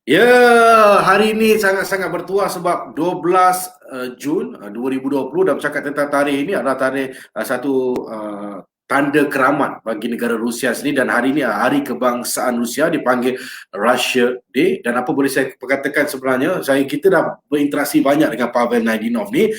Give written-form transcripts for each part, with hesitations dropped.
Ya, hari ini sangat-sangat bertuah sebab 12 Jun 2020 dan bercakap tentang tarikh ini adalah tarikh satu tanda keramat bagi negara Rusia sendiri, dan hari ini Hari Kebangsaan Rusia, dipanggil Russia Day. Dan apa boleh saya katakan, sebenarnya kita dah berinteraksi banyak dengan Pavel Naidinov ni,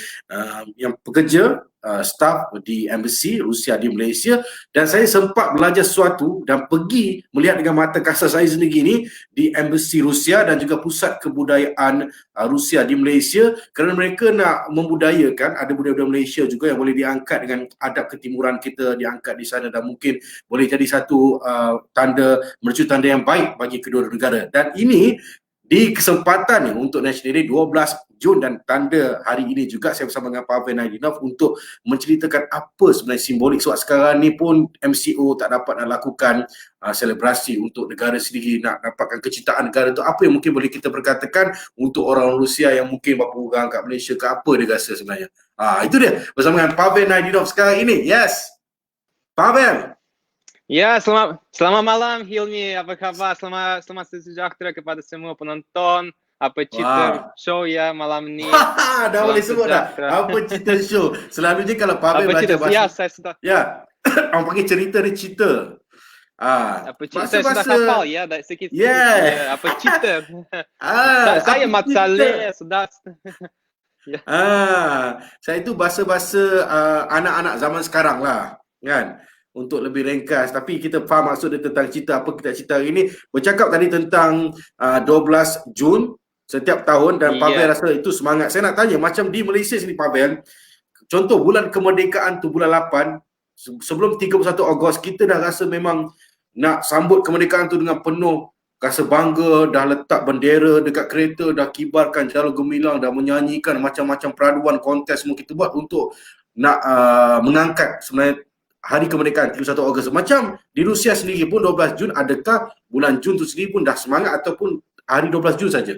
yang pekerja staf di embassy Rusia di Malaysia, dan saya sempat belajar sesuatu dan pergi melihat dengan mata kasar saya sendiri ni di embassy Rusia dan juga pusat kebudayaan Rusia di Malaysia, kerana mereka nak membudayakan, ada budaya-budaya Malaysia juga yang boleh diangkat dengan adab ketimuran kita, diangkat di sana, dan mungkin boleh jadi satu mercu tanda yang baik bagi kedua negara. Dan ini di kesempatan ni untuk National Day 12 Jun dan tanda hari ini juga, saya bersama dengan Pavel Naidinov untuk menceritakan apa sebenarnya simbolik, sebab sekarang ni pun MCO tak dapat nak lakukan selebrasi untuk negara sendiri, nak dapatkan kecintaan negara tu. Apa yang mungkin boleh kita berkatakan untuk orang Rusia yang mungkin berpegang kat Malaysia ke, apa dia rasa sebenarnya. Itu dia bersama dengan Pavel Naidinov sekarang ini. Yes, Pavel. Ya, selamat malam Hilmi, apa khabar? Selamat sejahtera kepada semua penonton. Apa cerita show ya malam ni? Dah boleh sebut dah. Apa cerita show? Selalunya kalau Pavel baca bahasa, ya, saya sudah. Ya, orang panggil cerita ni cerita. Apa cerita? Saya sudah hafal ya, sedikit. Yeah. Apa cerita? Saya Mat Saleh sudah. Ya. Saya itu bahasa-bahasa anak-anak zaman sekarang lah, kan? Untuk lebih ringkas, tapi kita faham maksud dia tentang cerita. Apa kita cerita hari ini, bercakap tadi tentang 12 Jun setiap tahun, dan Pavel rasa itu semangat. Saya nak tanya, macam di Malaysia sini Pavel, contoh bulan kemerdekaan tu bulan 8, sebelum 31 Ogos, kita dah rasa memang nak sambut kemerdekaan tu dengan penuh rasa bangga, dah letak bendera dekat kereta, dah kibarkan jalur gemilang, dah menyanyikan macam-macam peraduan, kontes semua kita buat untuk nak mengangkat sebenarnya Hari Kemerdekaan 31 Ogos. Macam di Rusia sendiri pun 12 Jun, adakah bulan Jun tu sendiri pun dah semangat, ataupun hari 12 Jun saja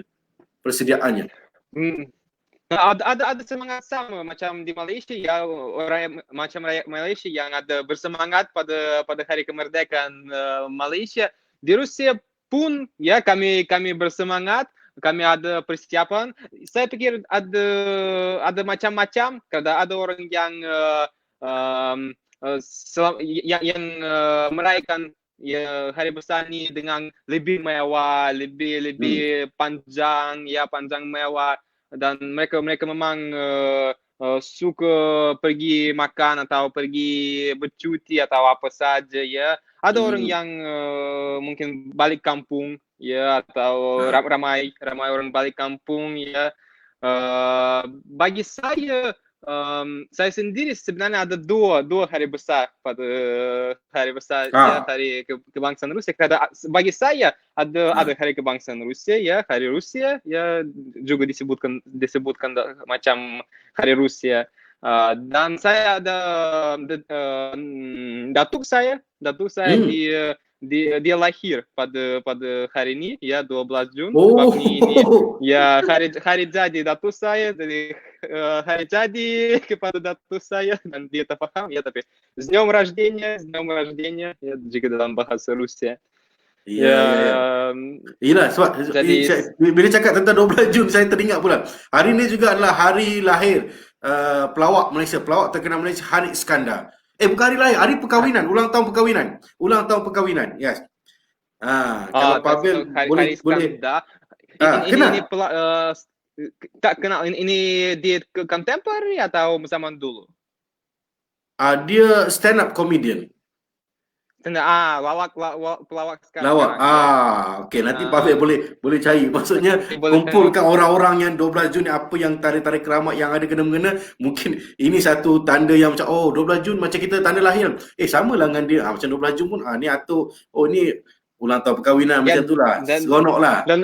persediaannya? Ada semangat sama macam di Malaysia ya, orang macam rakyat Malaysia yang ada bersemangat pada hari kemerdekaan Malaysia. Di Rusia pun ya kami bersemangat, kami ada persiapan. Saya pikir ada macam-macam. Kadang ada orang yang merayakan ya hari besar ni dengan lebih mewah, lebih panjang mewah, dan mereka memang suka pergi makan atau pergi bercuti atau apa saja ya. Ada orang yang mungkin balik kampung ya, atau ramai orang balik kampung ya. Bagi saya sendiri sebenarnya ada dua hari besar pada hari besar ya, hari kebangsaan Rusia. Karena bagi saya ada hari kebangsaan Rusia ya, hari Rusia ya, juga disebutkan macam hari Rusia. Dan saya ada datuk saya dia lahir pada hari ini ya, 12 Jun. Sebab ini ya hari jadi datuk saya, jadi hari jadi kepada datuk saya, dan dia tak faham ya, tapi с днем рождения ya, jika dalam bahasa Rusia. Yalah, sebab bila cakap tentang 12 Jun, saya teringat pula hari ini juga adalah hari lahir pelawak Malaysia, pelawak terkenal Malaysia, Haris Iskandar. Bukan hari lahir, hari perkahwinan, ulang tahun perkahwinan. Yes. Kalau Pavel boleh ini tak kenal, ini dia contemporary atau zaman dulu? Dia stand up comedian. Pelawak sekarang. Okey, nanti Pavel boleh cari. Maksudnya kumpulkan orang-orang yang 12 Jun ni, apa yang tarikh-tarikh keramat yang ada kena-mengena. Mungkin ini satu tanda yang macam 12 Jun macam kita tanda lahir. Samalah dengan dia. Macam 12 Jun pun ni atau ni ulang tahun perkahwinan macam itulah. Seronok lah. Dan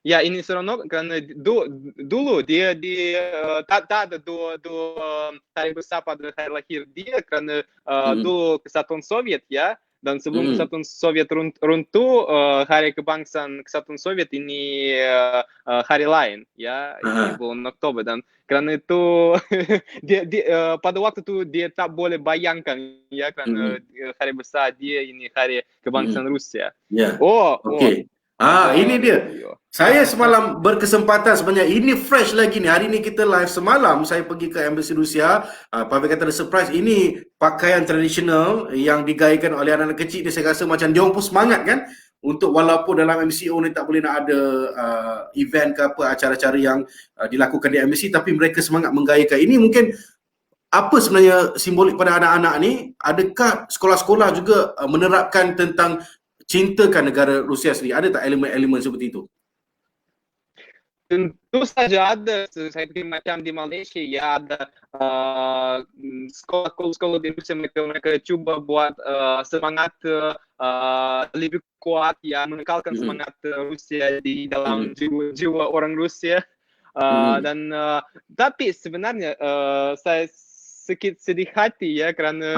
ya ini seronok kerana dulu dia tak ada dua tarikh besar pada hari lahir dia, kerana dulu Kesatuan Soviet ya, dan sebelum Kesatuan Soviet runtuh, hari kebangsaan Kesatuan Soviet ini hari lain ya, ini bulan Oktober. Dan kerana itu dia pada waktu itu dia tak boleh bayangkan ya, kerana hari besar dia ini hari kebangsaan Rusia. Okey. Ini dia. Ya. Saya semalam berkesempatan sebenarnya, ini fresh lagi ni. Hari ni kita live, semalam saya pergi ke Embassy Rusia. Pavel kata ada surprise. Ini pakaian tradisional yang digayakan oleh anak-anak kecil ni. Saya rasa macam diorang pun semangat kan. Untuk walaupun dalam MCO ni tak boleh nak ada event ke apa, acara-acara yang dilakukan di embassy, tapi mereka semangat menggayakan. Ini mungkin apa sebenarnya simbolik pada anak-anak ni? Adakah sekolah-sekolah juga menerapkan tentang cintakan negara Rusia sendiri? Ada tak elemen-elemen seperti itu? Tentu saja ada. Saya pikir macam di Malaysia ya ada sekolah-sekolah di Rusia, mereka cuba buat semangat lebih kuat ya, mengekalkan semangat Rusia di dalam jiwa orang Rusia. Dan tapi sebenarnya saya sedih hati ya karena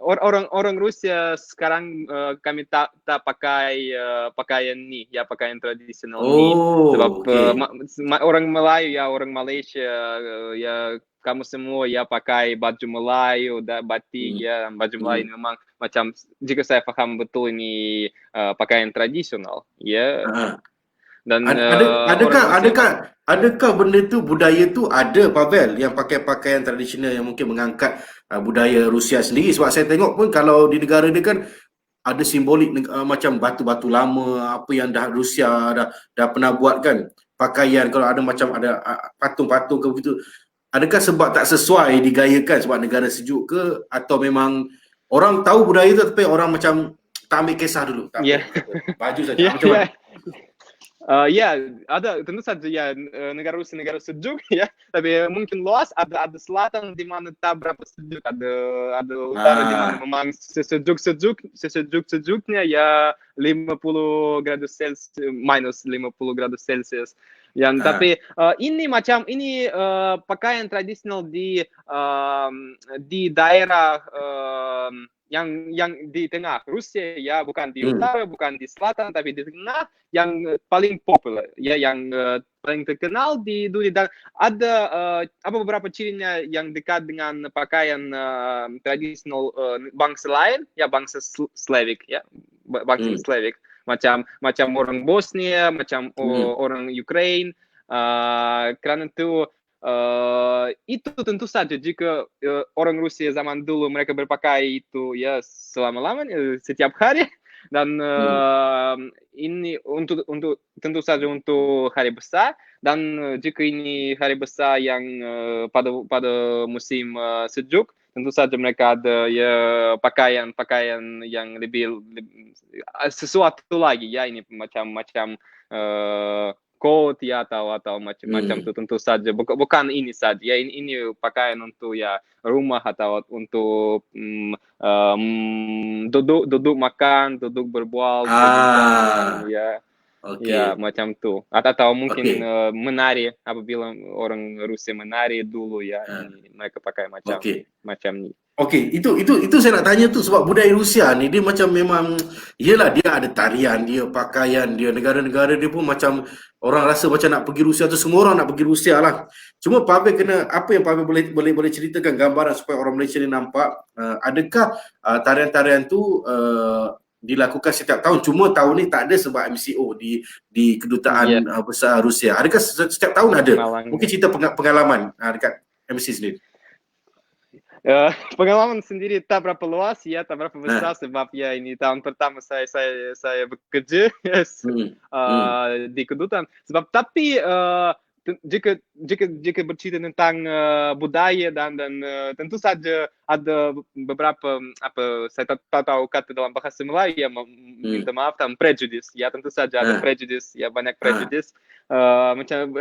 orang Rusia sekarang kami tak pakai pakaian ni ya, pakaian tradisional ni, sebab orang Melayu ya, orang Malaysia ya, kamu semua ya pakai baju Melayu, batik ya, baju Melayu memang macam, jika saya paham betul ini pakaian tradisional ya. Dan adakah benda tu, budaya tu ada, Pavel, yang pakai pakaian tradisional yang mungkin mengangkat budaya Rusia sendiri? Sebab saya tengok pun kalau di negara dia kan ada simbolik macam batu-batu lama, apa yang dah Rusia dah pernah buat kan, pakaian, kalau ada macam ada patung-patung ke begitu. Adakah sebab tak sesuai digayakan sebab negara sejuk ke, atau memang orang tahu budaya tu tapi orang macam tak ambil kisah dulu, tak baju saja, macam mana? Ya, ada tentu saja ya, negara Rusia negara sejuk ya, tapi mungkin luas, ada selatan di mana tak berapa sejuk, ada utara di mana memang sesejuknya ya 50 gratus Celsius, minus 50 gratus Celsius. Yang tapi ini macam ini pakaian tradisional di daerah yang di tengah Rusia ya, bukan di utara, bukan di selatan, tapi di tengah, yang paling populer ya, yang paling terkenal di dunia. Dan ada beberapa cirinya yang dekat dengan pakaian tradisional bangsa lain ya, bangsa Slavik ya, bangsa Slavik, macam orang Bosnia, macam orang Ukraine. Karena itu tentu saja jika orang Rusia zaman dulu mereka berpakaian itu ya selama-lamanya, setiap hari. Dan ini untuk tentu saja untuk hari besar, dan jika ini hari besar yang pada musim sejuk, tentu saja mereka ada ya pakaian yang lebih sesuatu lagi ya, ini macam coat ya, atau macam itu. Tentu saja bukan ini saja ya, ini pakaian untuk ya rumah, atau untuk duduk makan, duduk berbual, ya. Ya macam itu, atau mungkin menari, apabila orang Rusia menari dulu ya, ini mereka pakai macam ni. Itu saya nak tanya tu, sebab budaya Rusia ni dia macam memang, yelah, dia ada tarian dia, pakaian dia, negara-negara dia pun macam orang rasa macam nak pergi Rusia tu, semua orang nak pergi Rusia lah. Cuma Pavel kena, apa yang Pavel boleh ceritakan gambaran supaya orang Malaysia ni nampak, adakah tarian-tarian tu dilakukan setiap tahun? Cuma tahun ni tak ada sebab MCO di kedutaan besar Rusia. Adakah setiap tahun ada? Mungkin cerita pengalaman dekat embassy sendiri. Pengalaman sendiri tak berapa luas ya, tak berapa besar, sebab ya ini tahun pertama saya bekerja di kedutaan. Sebab tapi jika bercerita tentang budaya dan tentu saja ada beberapa saya tak tahu kata dalam bahasa Melayu ya, minta maaf, prejudice ya, tentu saja ada prejudice ya, banyak prejudice. Macam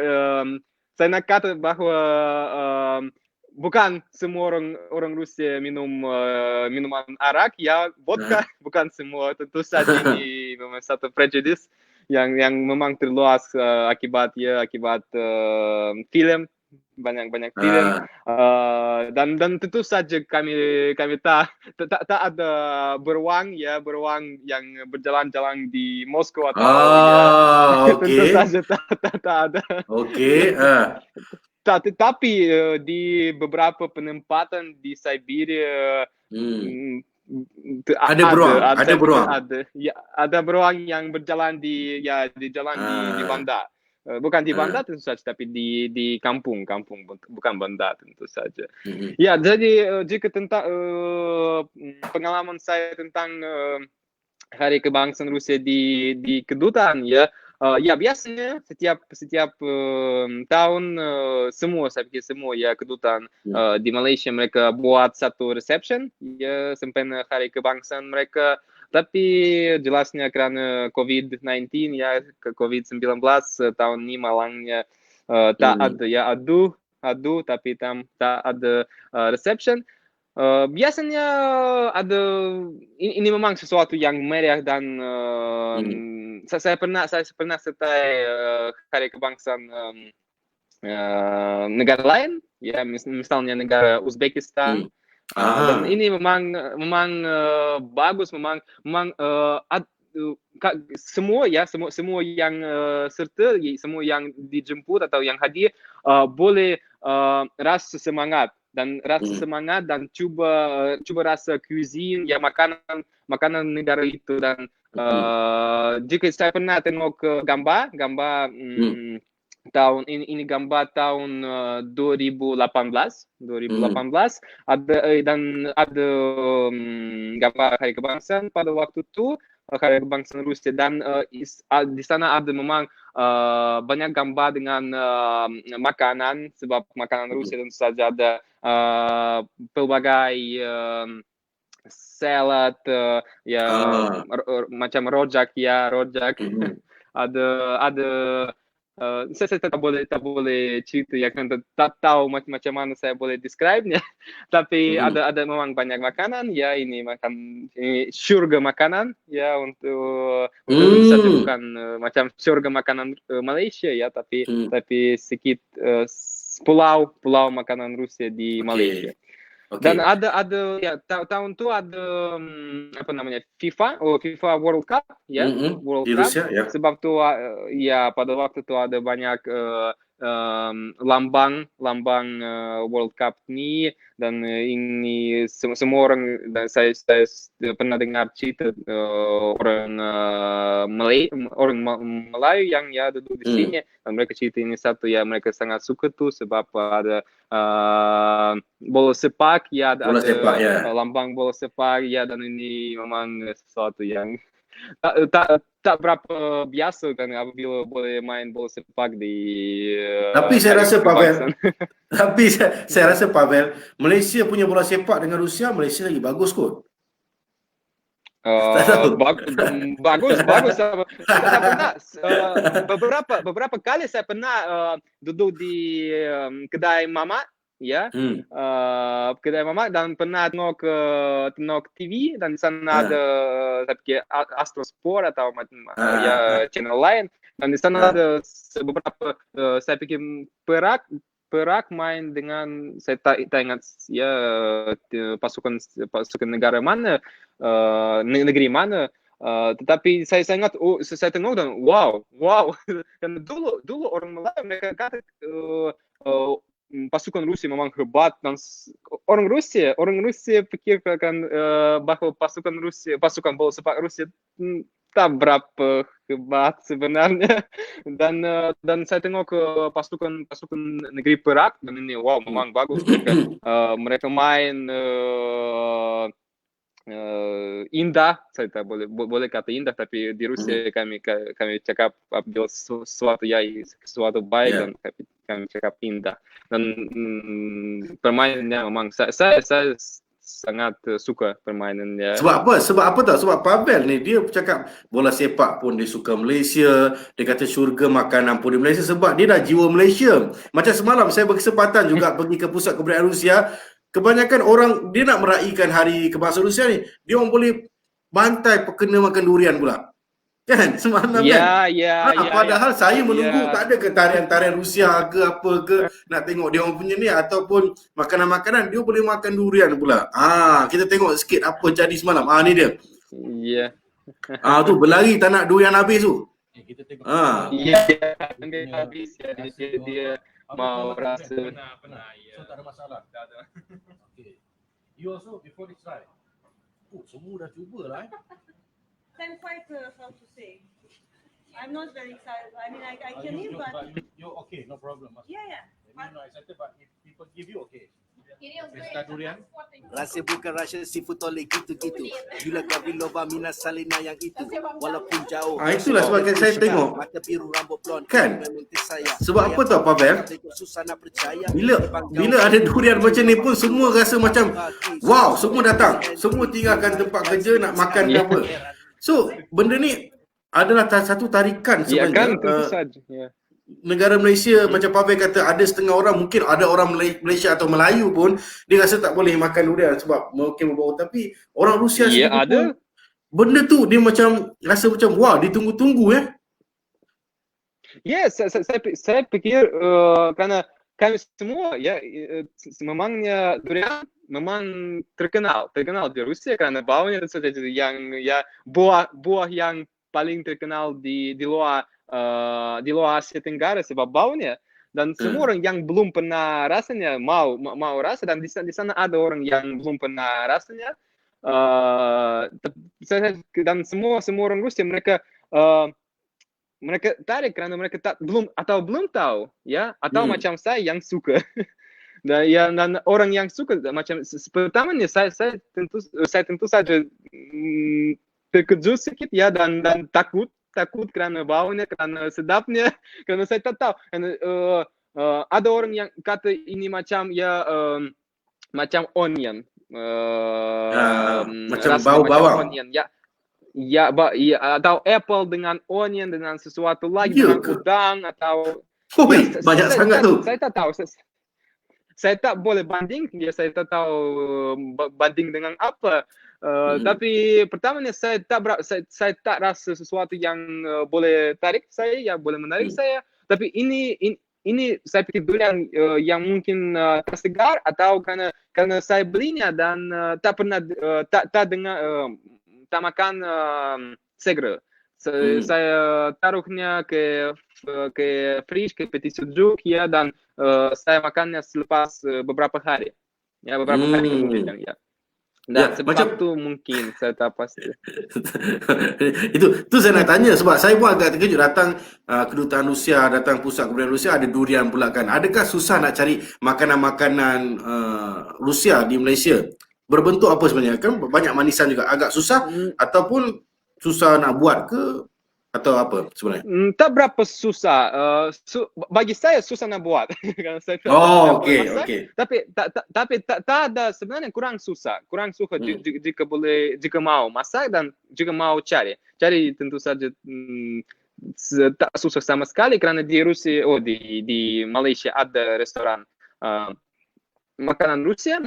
saya nak kata bahwa bukan semua orang Rusia minum minuman arak ya, vodka, bukan semua. Tentu saja ini memang satu prejudice yang memang terluas akibat film, banyak film. Dan tentu saja kami tak ada beruang yang berjalan-jalan di Moskow atau tentu saja tak ada. Tapi di beberapa penempatan di Siberia Ada beruang, ada beruang. Ada beruang yang berjalan di jalan di bandar. Bukan di bandar tentu saja, tapi di kampung, bukan bandar tentu saja. Ya, jadi jika tentang pengalaman saya tentang Hari Kebangsaan Rusia di kedutaan, ya. Ya, biasanya setiap tahun saya pikir semua ya kedutaan di Malaysia mereka buat satu reception ya sampai Hari Kebangsaan mereka. Tapi jelasnya karena COVID-19 ya, COVID-19 tahun ini malangnya tak ada ya adu tapi tak ada reception. Biasanya ada ini memang sesuatu yang meriah dan saya pernah sertai Hari Kebangsaan negara lain ya, misalnya negara Uzbekistan. Dan ini memang bagus, memang semua yang serta, semua yang dijemput atau yang hadir boleh rasa semangat dan coba rasa cuisine ya, makanan negara itu. Dan jika saya pernah tengok ke gambar tahun ini gambar tahun 2018 ada gambar Hari Kebangsaan pada waktu itu, Hari Kebangsaan Rusia, dan di sana ada memang banyak gambar dengan makanan, sebab makanan Rusia tentu saja ada pelbagai salad ya, macam rojak. Ada saya tak boleh cerita ya, kan tak tahu macam mana saya boleh describe-nya. Tapi ada memang banyak makanan ya, ini surga makanan ya, untuk saja bukan macam surga makanan Malaysia ya, tapi sedikit pulau makanan Rusia di Malaysia. Dan ada ya, tahun itu ada apa namanya, FIFA World Cup ya, World Cup Rusia, ya. Sebab tu ya pada waktu itu ada banyak lambang World Cup ni, dan ini semua orang, dan saya pernah dengar cerita orang Melayu yang ya duduk di sini, dan mereka cerita ini satu ya, mereka sangat suka tu sebab ada bola sepak ya, ada lambang bola sepak ya, dan ini memang sesuatu yang tak berapa biasa kan apabila boleh main bola sepak di. Tapi saya rasa Pavel, Malaysia punya bola sepak dengan Rusia, Malaysia lagi bagus kot. Bagus. Saya pernah beberapa kali saya pernah duduk di kedai mamak ya, kedai mamak, dan pernah tengok TV, dan di sana ada saya pikir Astro Sport atau ya channel lain, dan di sana ada beberapa saya pikir Perak main dengan, saya tak ingat ya pasukan negara mana, negeri mana, tetapi saya ingat saya tengok dan wow dan dulu orang Melayu mereka kata pasukan Rusia memang hebat, dan orang Rusia pikirkan bahwa pasukan bola sepak Rusia tak berapa hebat sebenarnya. Dan saya tengok ke pasukan negeri Perak, dan ini wow memang bagus. Mereka main indah, saya tak boleh kata indah, tapi di Rusia kami cakap apabila sesuatu baik, dan kami cakap indah. Dan permainannya memang saya sangat suka permainannya. Sebab apa tahu? Sebab Pavel ni dia cakap bola sepak pun dia suka Malaysia, dia kata syurga makanan pun di Malaysia, sebab dia dah jiwa Malaysia. Macam semalam saya berkesempatan juga pergi ke pusat kebudayaan Rusia. Kebanyakan orang dia nak meraihkan Hari Kebangsaan Rusia ni, dia orang boleh bantai kena makan durian pula. Kan? Semalam kan? Padahal saya menunggu tak ada ke tarian-tarian Rusia ke apa ke, nak tengok dia orang punya ni, ataupun makanan-makanan, dia boleh makan durian pula. Kita tengok sikit apa jadi semalam. Ni dia. Ya. Tu berlari tak nak durian habis tu. Kita tengok. Habis dia mau rasa. So tak ada masalah. Okay. You also before this right? Semua dah cubalah. I'm quite, how to say, I'm not very excited. I mean, I can eat, but You okay, no problem. yeah. I'm not excited, but if people give you, okay. Ini yang Pesta durian. Rasa bukan rasa seafood toleh gitu-gitu. Gila Gavilova Mina Salina yang itu. Walaupun jauh. Itulah sebab saya tengok. Mata biru rambut blond. Kan? Meminta saya. Sebab apa tau Pavel? Susah nak percaya. Bila ada durian macam ni pun semua rasa macam wow, semua datang. Semua tinggalkan tempat kerja nak makan ke apa. So, benda ni adalah satu tarikan Ya kan, sebenarnya. tentu saja. Ya. Negara Malaysia macam Pavel kata ada setengah orang, mungkin ada orang Malaysia atau Melayu pun dia rasa tak boleh makan durian sebab mungkin berbau, tapi orang Rusia Ya, sendiri ada. pun benda tu dia macam rasa macam wah, ditunggu-tunggu Yes, saya pikir karena kami semua ya memangnya durian memang terkenal di Rusia karena baunya tentu saja yang ya buah yang paling terkenal di luar Asia Tenggara sebab baunya, dan semua orang yang belum pernah rasanya mau rasa, dan di sana ada orang yang belum pernah rasanya, dan semua orang Rusia mereka tarik karena mereka belum tahu ya, atau macam saya yang suka. dan orang yang suka macam pertamanya saya tentu saja terkejut sedikit ya, dan takut karena baunya, karena sedapnya, karena saya tak tahu. Karena ada orang yang kata ini macam ya macam onion, macam bau bawang. Onion ya. Ya, atau apple dengan onion dengan sesuatu lagi, Ya dengan ke? udang atau Banyak sangat tu. Saya tak tahu. Saya tak boleh banding, saya tak tahu banding dengan apa. Tapi pertamanya saya tak rasa sesuatu yang boleh tarik saya, ya boleh menarik saya. Tapi ini saya pikir durian yang mungkin tersegar, atau karena saya belinya dan tak pernah tak dengar tak makan segera. Saya taruhnya ke fridge, ke peti sejuk ya, dan saya makannya selepas beberapa hari. Ya, beberapa hari kemudian ya. Dan sebab macam itu mungkin saya tak pasti. itu saya nak tanya sebab saya pun agak terkejut, datang kedutaan Rusia, datang pusat kebudayaan Rusia ada durian pula kan. Adakah susah nak cari makanan-makanan Rusia di Malaysia? Berbentuk apa sebenarnya? Kan banyak manisan juga. Agak susah ataupun susah nak buat ke atau apa sebenarnya? Tak berapa susah. Bagi saya susah nak buat. Karena saya tak okey. Tapi tak ada, sebenarnya kurang susah jika mau masak dan jika mau cari tentu saja tak susah sama sekali, karena di Rusia di Malaysia ada restoran makanan Rusia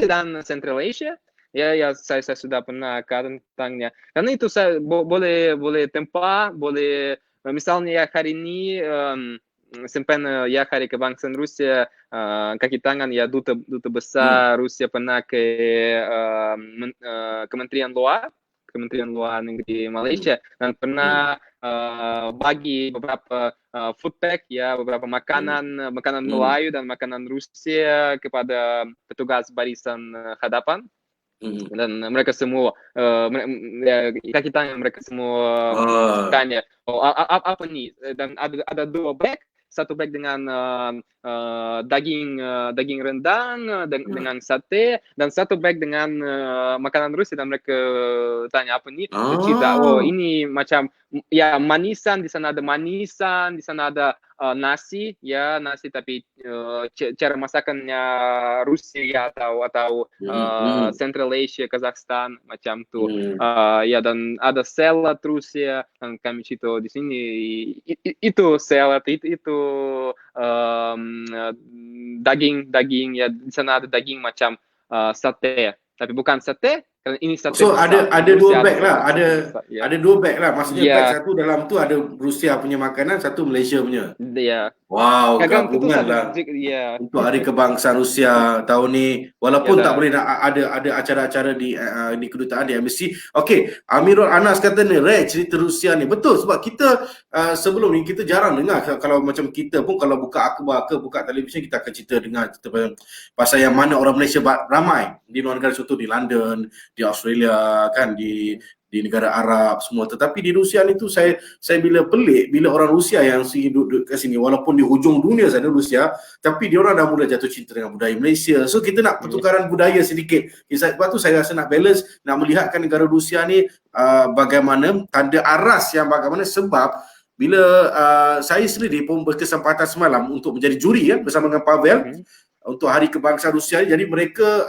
dan Central Asia. Ya, saya sudah pernah tentangnya. Karena itu saya boleh tempah, boleh misalnya ya hari ini sempen ya hari kebangsaan Rusia, kaki tangan ya duta besar Rusia pernah ke Kementerian Luar Negeri Malaysia, dan pernah bagi beberapa food pack ya, beberapa makanan Melayu dan makanan Rusia kepada petugas barisan hadapan. Dan mereka semua kaki tangan mereka semua tanya apa nih, dan ada 2 bag, satu bag dengan daging rendang dengan sate, dan satu bag dengan makanan Rusia, dan mereka tanya apa nih, cerita ini macam ya manisan, di sana ada manisan, di sana ada nasi tapi cara masakannya Rusia ya, atau Central Asia, Kazakhstan macam tu. Ya, dan ada salad Rusia, dan kami cerita di sini itu salad, itu daging ya, di sana ada daging macam sate, tapi bukan sate. Karena ini sate. So ada 2 bag lah, ada 2 bag lah. Maksudnya Yeah. bag satu dalam tu ada Rusia punya makanan, satu Malaysia punya. Ya, Wow, Kadang tentu gabungan saja, lah ya, untuk Hari Kebangsaan Rusia tahun ni, walaupun ya tak dah. boleh nak ada acara-acara di kedutaan di embassy. Okey, Amirul Anas kata ni, Ray, cerita Rusia ni betul sebab kita sebelum ni kita jarang dengar. Kalau macam kita pun kalau buka akhbar ke buka televisyen, kita akan dengar cerita pasal yang mana orang Malaysia ramai di luar negara, contoh di London, di Australia kan, di negara Arab semua. Tetapi di Rusia ni tu saya bila pelik bila orang Rusia yang duduk kat sini, walaupun di hujung dunia sana Rusia, tapi dia orang dah mula jatuh cinta dengan budaya Malaysia. So kita nak pertukaran budaya sedikit. Sebab tu saya rasa nak balance, nak melihatkan negara Rusia ni bagaimana tanda aras yang bagaimana, sebab bila saya sendiri pun berkesempatan semalam untuk menjadi juri bersama dengan Pavel untuk Hari Kebangsaan Rusia. Jadi mereka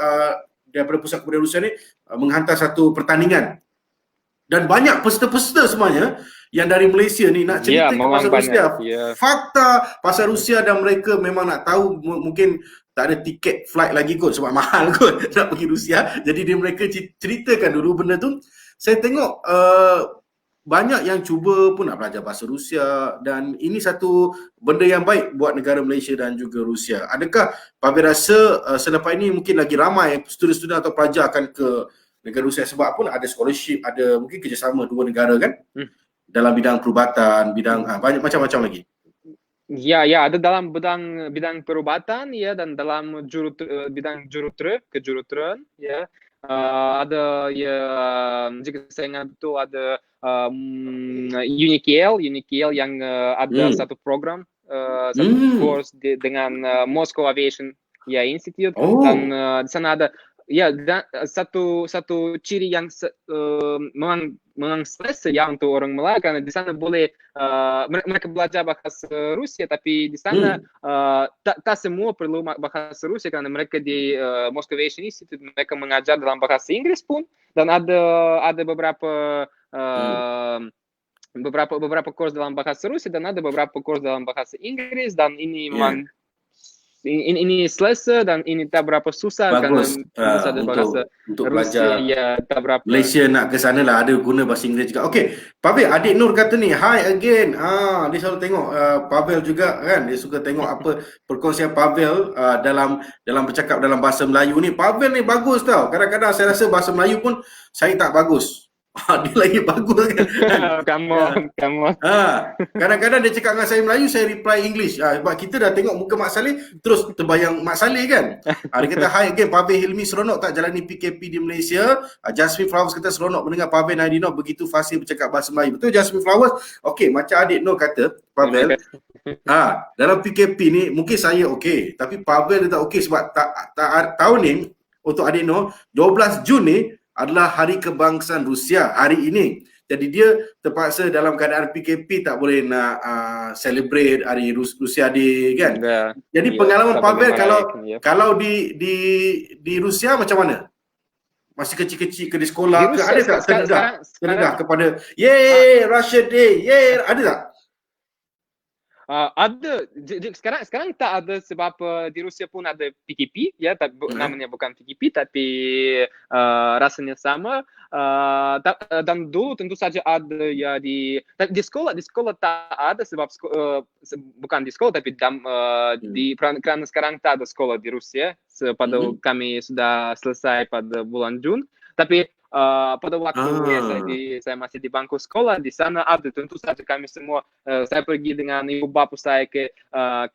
daripada Pusat Kebudayaan Rusia ni menghantar satu pertandingan. Dan banyak peserta-peserta semuanya yang dari Malaysia ni nak cerita pasal Rusia. Fakta pasal Rusia, dan mereka memang nak tahu, mungkin tak ada tiket flight lagi kot sebab mahal kot nak pergi Rusia. Jadi mereka ceritakan dulu benda tu. Saya tengok banyak yang cuba pun nak belajar bahasa Rusia, dan ini satu benda yang baik buat negara Malaysia dan juga Rusia. Adakah Pavel rasa selepas ini mungkin lagi ramai student-student atau pelajar akan ke negara Rusia, sebab pun ada scholarship, ada mungkin kerjasama dua negara kan dalam bidang perubatan, bidang banyak macam-macam lagi. Ya, ada dalam bidang perubatan ya, dan dalam bidang kejuruteraan ya. Ada ya, jika saya ingat betul ada Unikiel yang ada satu program, satu course dengan Moscow Aviation Institute, dan di sana ada satu ciri yang memang selesa ya untuk orang Melayu, karena di sana boleh mereka belajar bahasa Rusia, tapi di sana tak semua perlu bahasa Rusia, karena mereka di Moscow Aviation Institute mereka mengajar dalam bahasa Inggris pun, dan ada beberapa course dalam bahasa Rusia dan ada beberapa course dalam bahasa Inggris, dan ini memang ini selesa dan ini tak berapa susah. Bagus karena untuk belajar tak berapa. Malaysia nak ke sana lah, ada guna bahasa Inggeris juga. Okey, Pavel, adik Nur kata ni, hi again. Dia selalu tengok Pavel juga kan, dia suka tengok apa perkongsian Pavel dalam bercakap dalam bahasa Melayu ni. Pavel ni bagus tau. Kadang-kadang saya rasa bahasa Melayu pun saya tak bagus. Dia lagi bagus kan. Come on. Kadang-kadang dia cakap dengan saya Melayu, saya reply English. Sebab kita dah tengok muka Mak Saleh, terus terbayang Mak Saleh kan. Dia kata, hi again Pavel Hilmi, seronok tak jalani PKP di Malaysia? Jasmine Flowers kata, seronok mendengar Pavel Naidino begitu fasih bercakap bahasa Melayu. Betul Jasmine Flowers? Okey, macam adik Nur kata, Pavel, dalam PKP ni mungkin saya okey, tapi Pavel dia tak okey sebab tahun ni untuk adik Nur, 12 Jun ni adalah Hari Kebangsaan Rusia hari ini. Jadi dia terpaksa dalam keadaan PKP tak boleh nak celebrate Hari Rusia Day kan. Jadi pengalaman Pavel kalau di Rusia macam mana? Masih kecil-kecil ke di sekolah ke, ada tak terdedah kepada Russia Day, ada tak? Ada. Sekarang tak ada, sebab di Rusia pun ada PKP ya, namanya bukan PKP tapi rasanya sama. Dan dulu tentu saja ada ya di sekolah tak ada, sebab bukan di sekolah tapi karena sekarang tak ada sekolah di Rusia. Padahal kami sudah selesai pada bulan Jun, tapi pada waktu saya masih di bangku sekolah, di sana ada, tentu saja kami semua, saya pergi dengan ibu bapa saya ke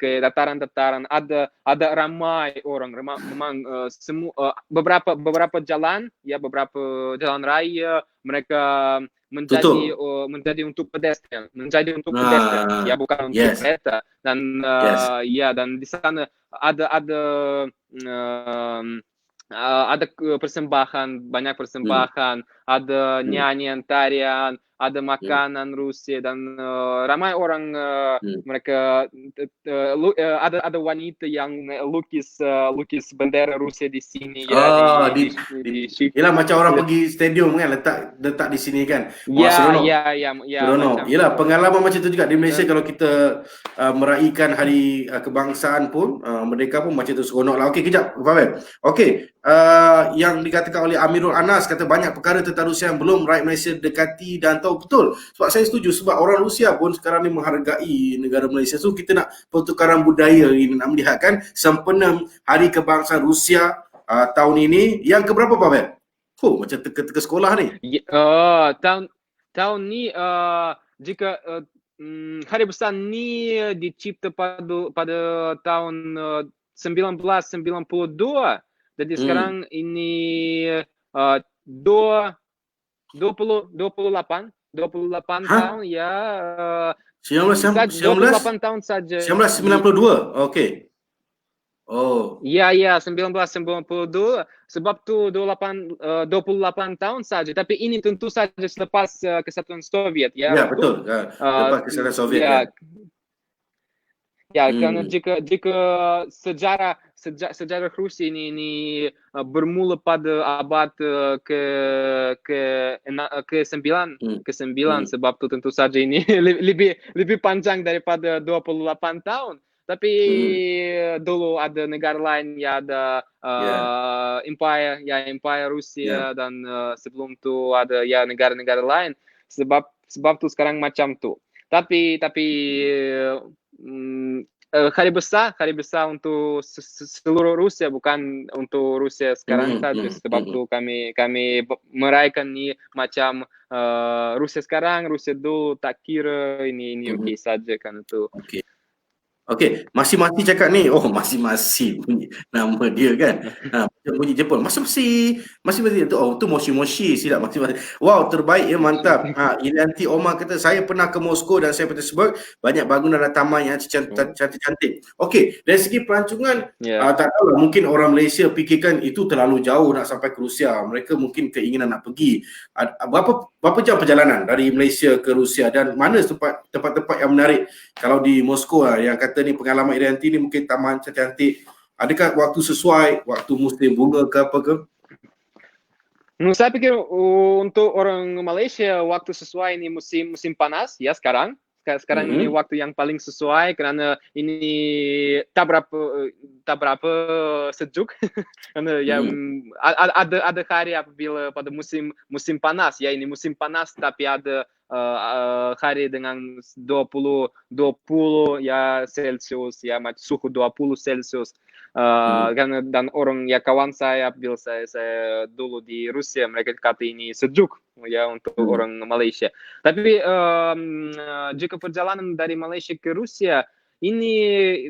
dataran-dataran, ada ramai orang, memang semua beberapa jalan jalan raya mereka menjadi untuk pedestrian, ya, bukan untuk kereta, dan dan di sana ada banyak persembahan, ada nyanyian, tarian, ada makanan Rusia, dan ramai orang mereka ada wanita yang lukis bendera Rusia di sini ya, Yalah, macam orang pergi stadium kan, letak di sini kan. Seronok. Yalah, pengalaman macam tu juga di Malaysia. Kalau kita meraihkan Hari Kebangsaan pun, Merdeka pun macam tu, seronok lah. Okey, kejap Pavel. Okey, yang dikatakan oleh Amirul Anas, kata banyak perkara tentara Rusia yang belum rakyat Malaysia dekati dan tahu betul. Sebab saya setuju, sebab orang Rusia pun sekarang ni menghargai negara Malaysia. So kita nak pertukaran budaya ini, nak melihatkan sempena Hari Kebangsaan Rusia tahun ini. Yang keberapa Pavel? Macam teka-teka sekolah ni. Tahun ni jika Hari Besar ni dicipta pada tahun 1992. Jadi sekarang ini 28 tahun ya. 28 tahun saja. 1992. Okey. Oh. Ya, 1992. Sebab tu 28 tahun saja. Tapi ini tentu saja selepas Kesatuan Soviet. Ya, betul. Lepas Kesatuan Soviet. Karena jika sejarah Rusia ini bermula pada abad ke-9 sebab tu tentu saja ini lebih panjang daripada 28 tahun. Tapi dulu ada negara lain, ya ada Empire Rusia dan sebelum tu ada ya negara-negara lain. Sebab tu sekarang macam tu. Tapi hari besar untuk seluruh Rusia, bukan untuk Rusia sekarang saja. Sebab tu kami merayakan ni macam Rusia sekarang, Rusia dulu, tak kira ini okey saja kan itu. Okey, masih cakap ni. Oh, masih bunyi nama dia kan. Bunyi Jepun. Masih tu. Oh, tu Moshi silap masih. Wow, terbaik ya, mantap. Ilianti Omar kata saya pernah ke Moskow dan Saint Petersburg, banyak bangunan dan taman yang cantik-cantik. Okey, dari segi pelancongan tak tahu lah, mungkin orang Malaysia fikirkan itu terlalu jauh nak sampai ke Rusia. Mereka mungkin keinginan nak pergi. Berapa jam perjalanan dari Malaysia ke Rusia dan mana tempat-tempat yang menarik kalau di Moskow yang kata ni pengalaman Irianti ni mungkin taman cantik. Adakah waktu sesuai, waktu musim bunga ke apa ke? Saya pikir untuk orang Malaysia waktu sesuai ini musim panas ya sekarang. Sekarang ini waktu yang paling sesuai kerana ini tak berapa sejuk. Karena ada hari apabila pada musim panas ya, ini musim panas tapi ada hari dengan 20 ya Celsius ya, suhu 20 Celsius. Karena dan orang ya kawan saya apabila saya dulu di Rusia, mereka kata ini sejuk ya untuk orang Malaysia. Tapi jika perjalanan dari Malaysia ke Rusia ini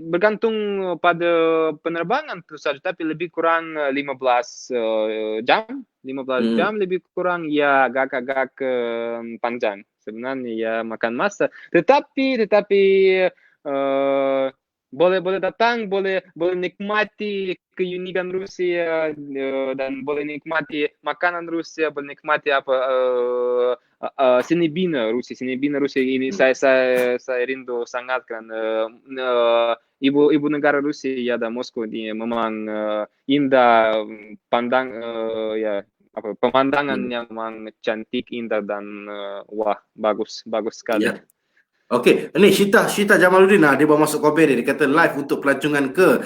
bergantung pada penerbangan tentu saja, tapi lebih kurang 15 jam lebih kurang ya, agak panjang sebenarnya ya, makan masa. Tetapi boleh datang, boleh nikmati keunikan Rusia dan boleh nikmati makanan Rusia, boleh nikmati seni bina Rusia ini. Saya rindu sangat karena ibu negara Rusia ya, dan Moskow ini memang indah, pemandangannya memang cantik, indah dan wah, bagus sekali. Okey, ni Syita Jamaluddin dia bawa masuk komen dia kata live untuk pelancongan ke.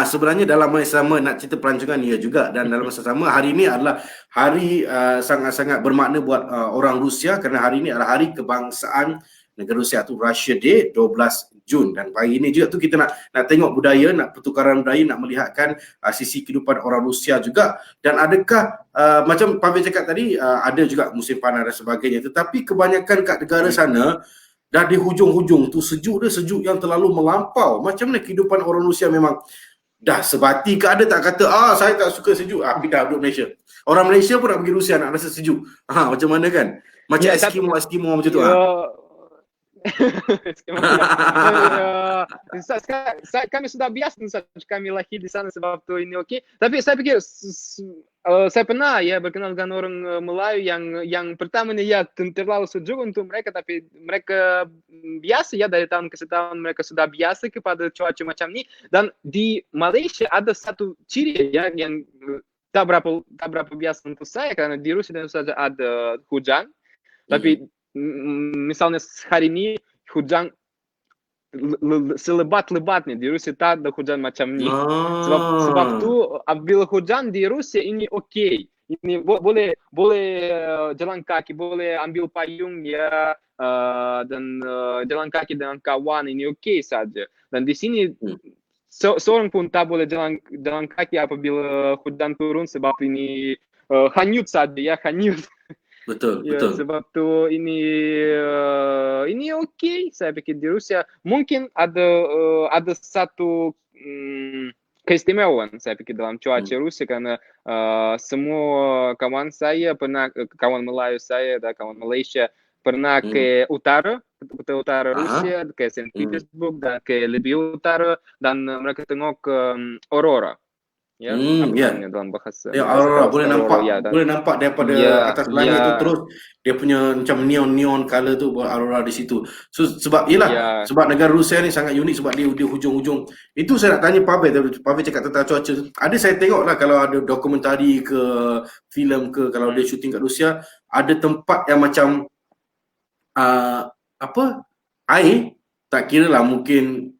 Sebenarnya dalam masa sama nak cerita pelancongan ya juga, dan dalam masa sama hari ini adalah hari sangat-sangat bermakna buat orang Rusia kerana hari ini adalah hari kebangsaan negara Rusia, tu Russia Day 12 Jun, dan pagi ini juga tu kita nak tengok budaya, nak pertukaran budaya, nak melihatkan sisi kehidupan orang Rusia juga. Dan adakah macam Pavel cakap tadi, ada juga musim panas dan sebagainya, tetapi kebanyakan kat negara sana dah di hujung-hujung tu sejuk yang terlalu melampau. Macam mana kehidupan orang Rusia, memang dah sebati ke? Ada tak kata saya tak suka sejuk, pindah duduk Malaysia? Orang Malaysia pun nak pergi Rusia nak rasa sejuk. Macam mana kan? Macam Eskimo macam tu. Kami sudah biasa kami lahir di sana, sebab tu ini okey. Tapi saya pikir saya pernah ya berkenal dengan orang Melayu yang pertama ni ya terlalu sejuk untuk mereka, tapi mereka biasa ya, dari tahun ke tahun mereka sudah biasa kepada cuaca macam ni. Dan di Malaysia ada satu ciri ya yang tak berapa biasa untuk saya, karena di Rusia tentu saja ada hujan, tapi misalnya hari ini hujan selebat-lebatnya. Di Rusia tak ada hujan macam ni. Sebab tu apabila hujan di Rusia ini okey. boleh jalan kaki, boleh ambil payung ya, dan jalan kaki dengan kawan ini oke saja. Dan di sini seorang pun tak boleh jalan kaki apabila hujan turun sebab ini hanyut saja ya, hanyut. Betul, Ya, betul. sebab tu ini oke, saya pikir di Rusia mungkin ada satu keistimewaan saya pikir dalam cuaca Rusia karena semua kawan saya pernah, kawan Melayu saya dan kawan Malaysia pernah ke utara Rusia, ke Saint Petersburg dan ke lebih utara, dan mereka tengok aurora. Ya, apa namanya dalam bahasa aurora boleh nampak, ya, boleh nampak daripada atas langit tu terus dia punya macam neon color tu buat aurora di situ. So sebab sebab negara Rusia ni sangat unik sebab dia hujung-hujung. Itu saya nak tanya Pavel cakap tentang cuaca. Ada saya tengok lah kalau ada dokumentari ke filem ke, kalau dia syuting kat Rusia, ada tempat yang macam air, tak kira lah mungkin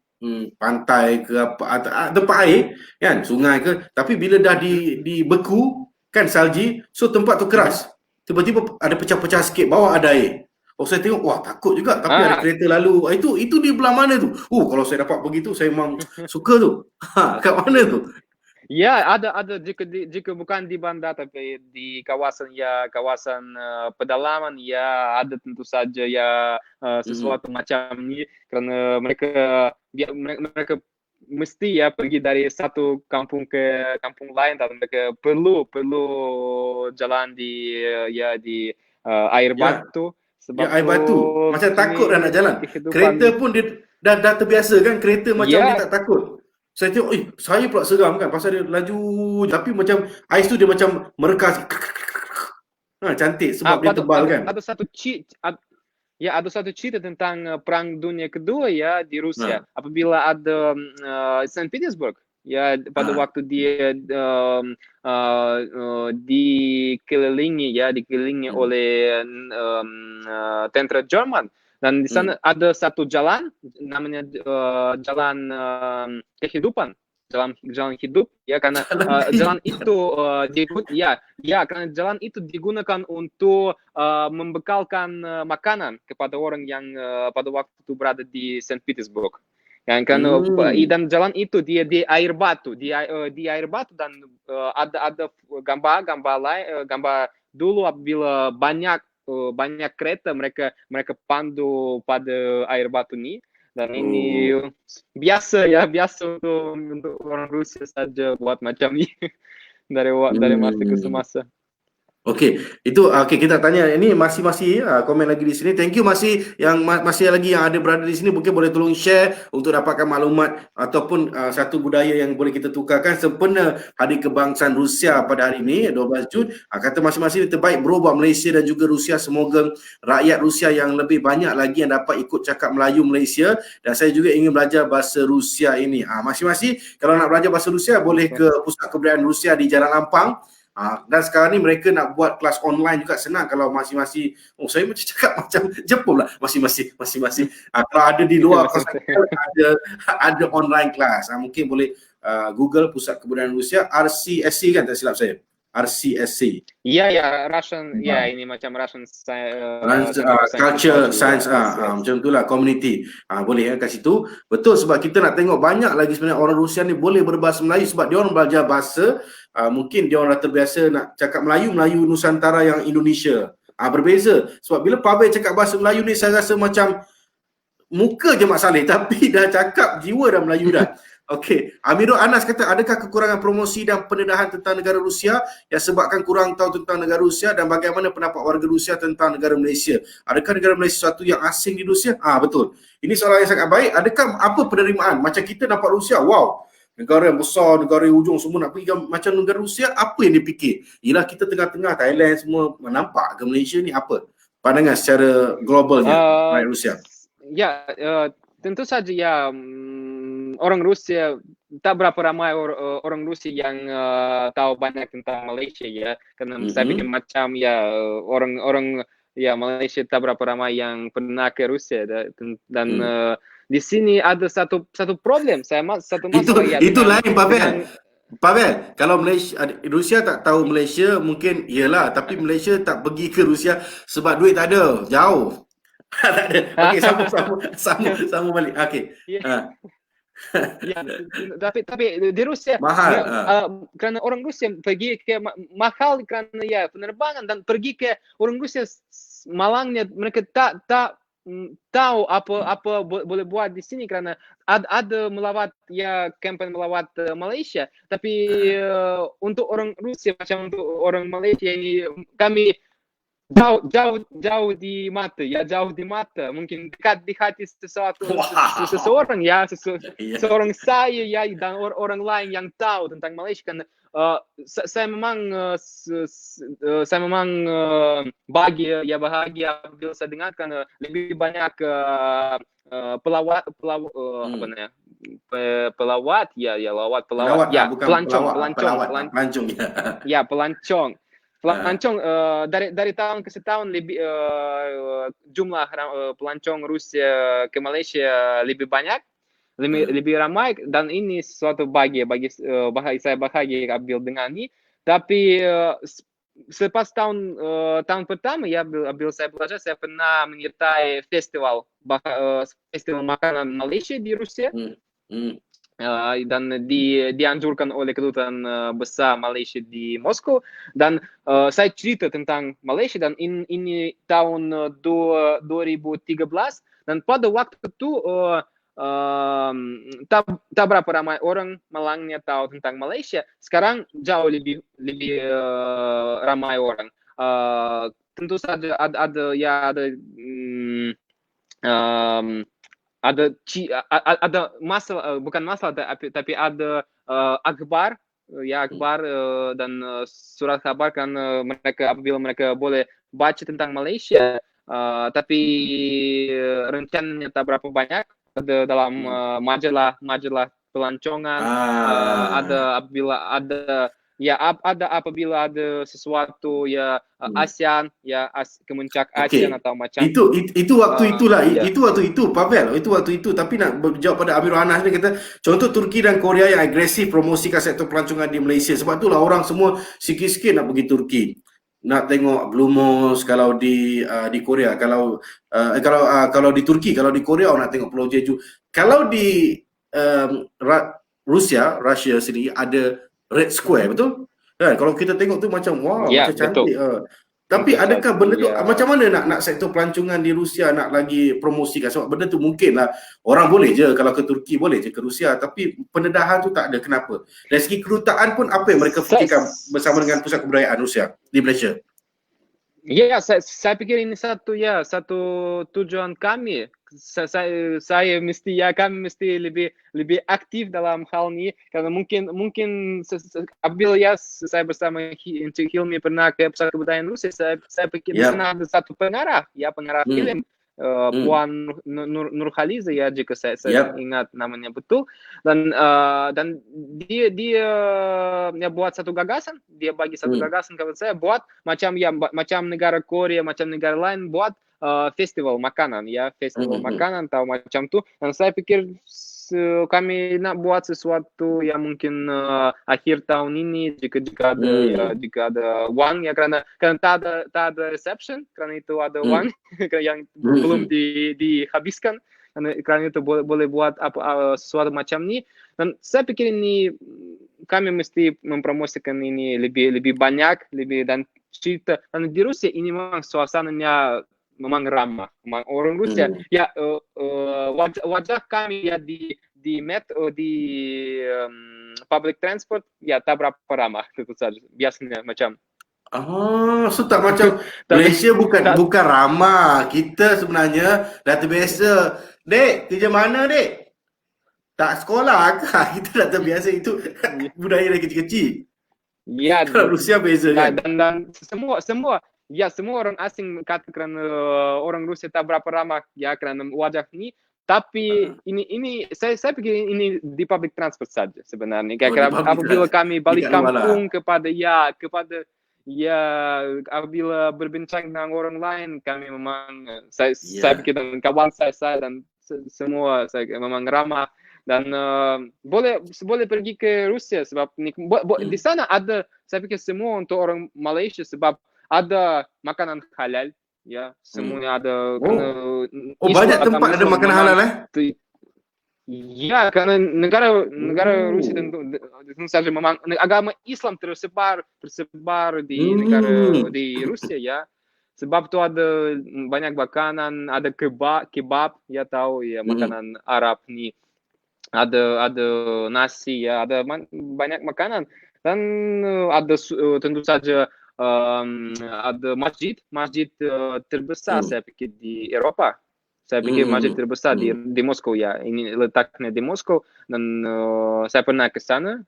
pantai ke apa, tempat air kan, sungai ke, tapi bila dah dibeku kan salji, so tempat tu keras, tiba-tiba ada pecah-pecah sikit, bawah ada air. Saya tengok, wah takut juga, tapi ada kereta lalu. Itu di belah mana tu? Kalau saya dapat begitu saya memang suka tu. Kat mana tu? Ya, ada jika bukan di bandar tapi di kawasan pedalaman ya, ada tentu saja ya sesuatu macam ini, karena mereka mesti ya pergi dari satu kampung ke kampung lain, dan mereka perlu jalan di air batu. Sebab air batu macam takut dah nak jalan. Kereta pun dia dah terbiasa kan, kereta macam dia tak takut. Saya tengok, saya pula seram kan pasal dia laju, tapi macam ais tu dia macam merekas. Cantik sebab dia tebal kan. Ada satu cerita tentang Perang Dunia Kedua ya di Rusia. Apabila ada Saint Petersburg ya, pada waktu dia dikelilingi oleh tentara Jerman. Dan di sana ada satu jalan namanya jalan kehidupan, jalan hidup ya, karena jalan itu karena jalan itu digunakan untuk membekalkan makanan kepada orang yang pada waktu itu berada di Saint Petersburg. Karena dan jalan itu dia di air batu, dan ada gambar dulu apabila banyak kereta mereka pandu pada air batu ini, dan ini biasa untuk orang Rusia saja buat macam ini dari masa ke semasa. Okey, itu kita tanya ini masih komen lagi di sini. Thank you masih lagi yang ada berada di sini, mungkin boleh tolong share untuk dapatkan maklumat ataupun satu budaya yang boleh kita tukarkan sempena Hari Kebangsaan Rusia pada hari ini 12 Jun. Kata masing-masing terbaik bro buat Malaysia dan juga Rusia. Semoga rakyat Rusia yang lebih banyak lagi yang dapat ikut cakap Melayu Malaysia, dan saya juga ingin belajar bahasa Rusia ini. Masing-masing kalau nak belajar bahasa Rusia boleh ke Pusat Kebudayaan Rusia di Jalan Ampang. Dan sekarang ni mereka nak buat kelas online juga, senang kalau masing-masing. Saya macam cakap macam Jepun lah, masing-masing. Kalau ada di luar ada online kelas, mungkin boleh Google Pusat Kebudayaan Rusia, RCSC kan, tak silap saya, RCSC. Russian, ini macam Russian culture science, macam itulah, community. Boleh kat situ. Betul, sebab kita nak tengok banyak lagi sebenarnya orang Rusia ni boleh berbahasa Melayu sebab dia orang belajar bahasa. Mungkin dia orang dah terbiasa nak cakap Melayu Nusantara yang Indonesia. Berbeza. Sebab bila Pavel cakap bahasa Melayu ni, saya rasa macam muka je Mak Saleh, tapi dah cakap jiwa dah Melayu dah. Okey, Amirul Anas kata, adakah kekurangan promosi dan pendedahan tentang negara Rusia yang sebabkan kurang tahu tentang negara Rusia, dan bagaimana pendapat warga Rusia tentang negara Malaysia? Adakah negara Malaysia sesuatu yang asing di Rusia? Betul. Ini soalan yang sangat baik. Adakah apa penerimaan? Macam kita nampak Rusia, wow, negara yang besar, negara yang hujung, semua nak pergi macam negara Rusia. Apa yang dipikir? Yelah, kita tengah-tengah Thailand semua, nampak ke Malaysia ni apa? Pandangan secara globalnya rakyat Rusia. Tentu saja orang Rusia tak berapa ramai orang Rusia yang tahu banyak tentang Malaysia ya, karena saya pikir macam orang Malaysia tak berapa ramai yang pernah ke Rusia, dan di sini ada satu problem. Satu masalah itu lain Pavel. Pavel, kalau Rusia tak tahu Malaysia, mungkin iyalah, tapi Malaysia tak pergi ke Rusia sebab duit tak ada, jauh. Tak ada. Okey, sambung balik. Okey. Ya. Ha, Ya, tapi di Rusia mahal. karena orang Rusia pergi ke mahal karena ya penerbangan dan pergi ke orang Rusia malangnya mereka tak tahu apa boleh buat di sini karena ada melawat ya kampanye melawat Malaysia tapi untuk orang Rusia macam untuk orang Malaysia ini kami jauh di mata mungkin dekat di hati seseorang ya Ya. seorang saya ya dan orang lain yang tahu tentang Malaysia kan saya memang bahagia bila saya dengarkan lebih banyak pelawat apa namanya pelawat ya Bukan pelancong ya. ya pelancong dari tahun ke tahun lebih jumlah pelancong Rusia ke Malaysia lebih banyak lebih ramai dan ini suatu bagi saya bahagia ambil dengan ini tapi selepas tahun pertama ya ambil saya belajar saya pernah menyertai festival makanan Malaysia di Rusia dan dianjurkan oleh kedutaan besar Malaysia di Moskow dan saya cerita tentang Malaysia dan ini tahun 2013 dan pada waktu itu tak berapa ramai orang malangnya tahu tentang Malaysia. Sekarang jauh lebih ramai orang. Tentu saja ada masalah bukan masalah tapi ada akhbar dan surat kabar kan mereka apabila mereka boleh baca tentang Malaysia tapi rencananya tak berapa banyak ada dalam majalah pelancongan ada apabila ada sesuatu ya ASEAN ya kemuncak ASEAN atau macam itu waktu itulah itu waktu itu Pavel itu waktu itu tapi nak berjawab pada Amir Anas ni kata contoh Turki dan Korea yang agresif promosikan sektor pelancongan di Malaysia sebab itulah orang semua sikit-sikit nak pergi Turki nak tengok Blue Mosque kalau di Korea kalau di Turki kalau di Korea orang nak tengok Pulau Jeju kalau di Rusia sendiri ada Red Square betul kan kalau kita tengok tu macam macam cantik tapi betul, adakah benda tu macam mana nak sektor pelancongan di Rusia nak lagi promosikan sebab benda tu mungkinlah orang boleh je kalau ke Turki boleh je ke Rusia tapi pendedahan tu tak ada kenapa dari segi kedutaan pun apa yang mereka fikirkan bersama dengan pusat kebudayaan Rusia di Malaysia. Ya, saya pikir ini satu tujuan kami. Kami mesti lebih aktif dalam hal ini karena mungkin apabila ya saya bersama Encik Hilmi pernah ke pusat kebudayaan Rusia saya pikir pernah ada satu pengarah film Puan Nurhaliza ya jika saya ingat namanya betul dan dia buat satu gagasan dia bagi satu gagasan kepada saya buat macam negara Korea macam negara lain buat festival makanan makanan atau macam tu dan saya pikir kami nak buat sesuatu yang mungkin akhir tahun ini jika ada wang ya karena tak ada reception karena itu ada wang yang belum dihabiskan karena itu boleh buat sesuatu macam ni dan saya pikir ini kami mesti mempromosikan ini lebih banyak dan cerita dan di Rusia ini memang suasananya memang ramah memang orang Rusia wajah kami ya di metro di public transport ya tak berapa ramah tentu saja biasanya macam so tak macam Malaysia bukan ramah kita sebenarnya dah terbiasa dek kerja mana dek tak sekolah ke kita dah terbiasa itu budaya dari kecil-kecil ya kalau Rusia beza kan dan semua orang asing katakan orang Rusia tak berapa ramah ya karena wajah ini tapi ini saya pikir ini di public transport saja sebenarnya karena apabila kami balik kampung kepada apabila berbincang dengan orang lain kami memang saya pikir dengan kawan saya dan semua saya memang ramah Dan boleh pergi ke Rusia sebab di sana ada, saya pikir semua untuk orang Malaysia sebab ada makanan halal, ya, semuanya ada. Karena banyak agama tempat ada Islam makanan memang halal Ya, karena negara Rusia tentu saja memang agama Islam tersebar di di Rusia, ya. Sebab tu ada banyak makanan, ada kebab, ya tahu ya, makanan Arab ni. Ada nasi, ya, ada banyak makanan. Dan ada tentu saja ada masjid terbesar saya pikir di Eropa. Saya pikir masjid terbesar di Moskow, ya. Ini letaknya di Moskow dan saya pernah ke sana.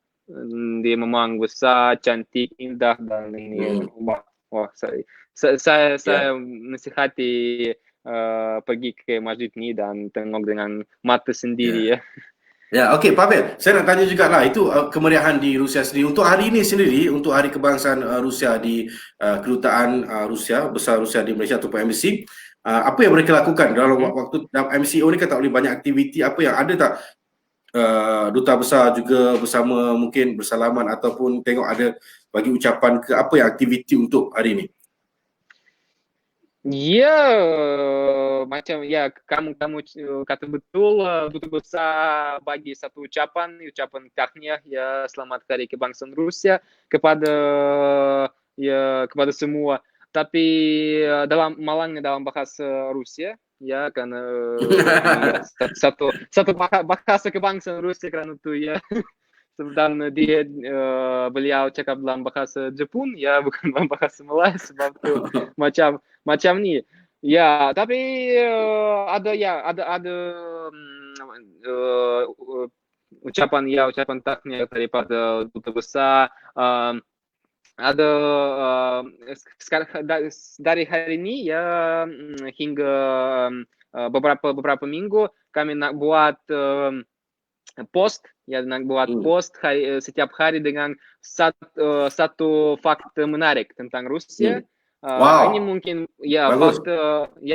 Dia memang besar, cantik, indah dan ini wah saya nasihati pergi ke masjid ini dan tengok dengan mata sendiri, ya. Ya, okey, Pavel. Saya nak tanya juga lah, itu kemeriahan di Rusia sendiri. Untuk hari ini sendiri, untuk Hari Kebangsaan Rusia di Kedutaan Rusia, Besar Rusia di Malaysia ataupun embassy, apa yang mereka lakukan dalam waktu MCO ni kan tak boleh banyak aktiviti, apa yang ada tak duta besar juga bersama mungkin bersalaman ataupun tengok ada bagi ucapan ke apa yang aktiviti untuk hari ini? Ya, macam ya kamu kata betul, duta besar bagi satu ucapan tahniah, ya, selamat Hari Kebangsaan Rusia kepada semua. Tapi malangnya dalam bahasa Rusia, ya, karena satu bahasa kebangsaan Rusia karena itu, ya. Dan beliau cakap dalam bahasa Jepun, ya, bukan dalam bahasa Melayu sebab tu macam ni, ya. Tapi ada ucapan tahniah daripada duta besar. Ada sekarang dari hari ini, ya, hingga beberapa minggu kami nak buat post setiap hari dengan satu fakta menarik tentang Rusia. Ini mungkin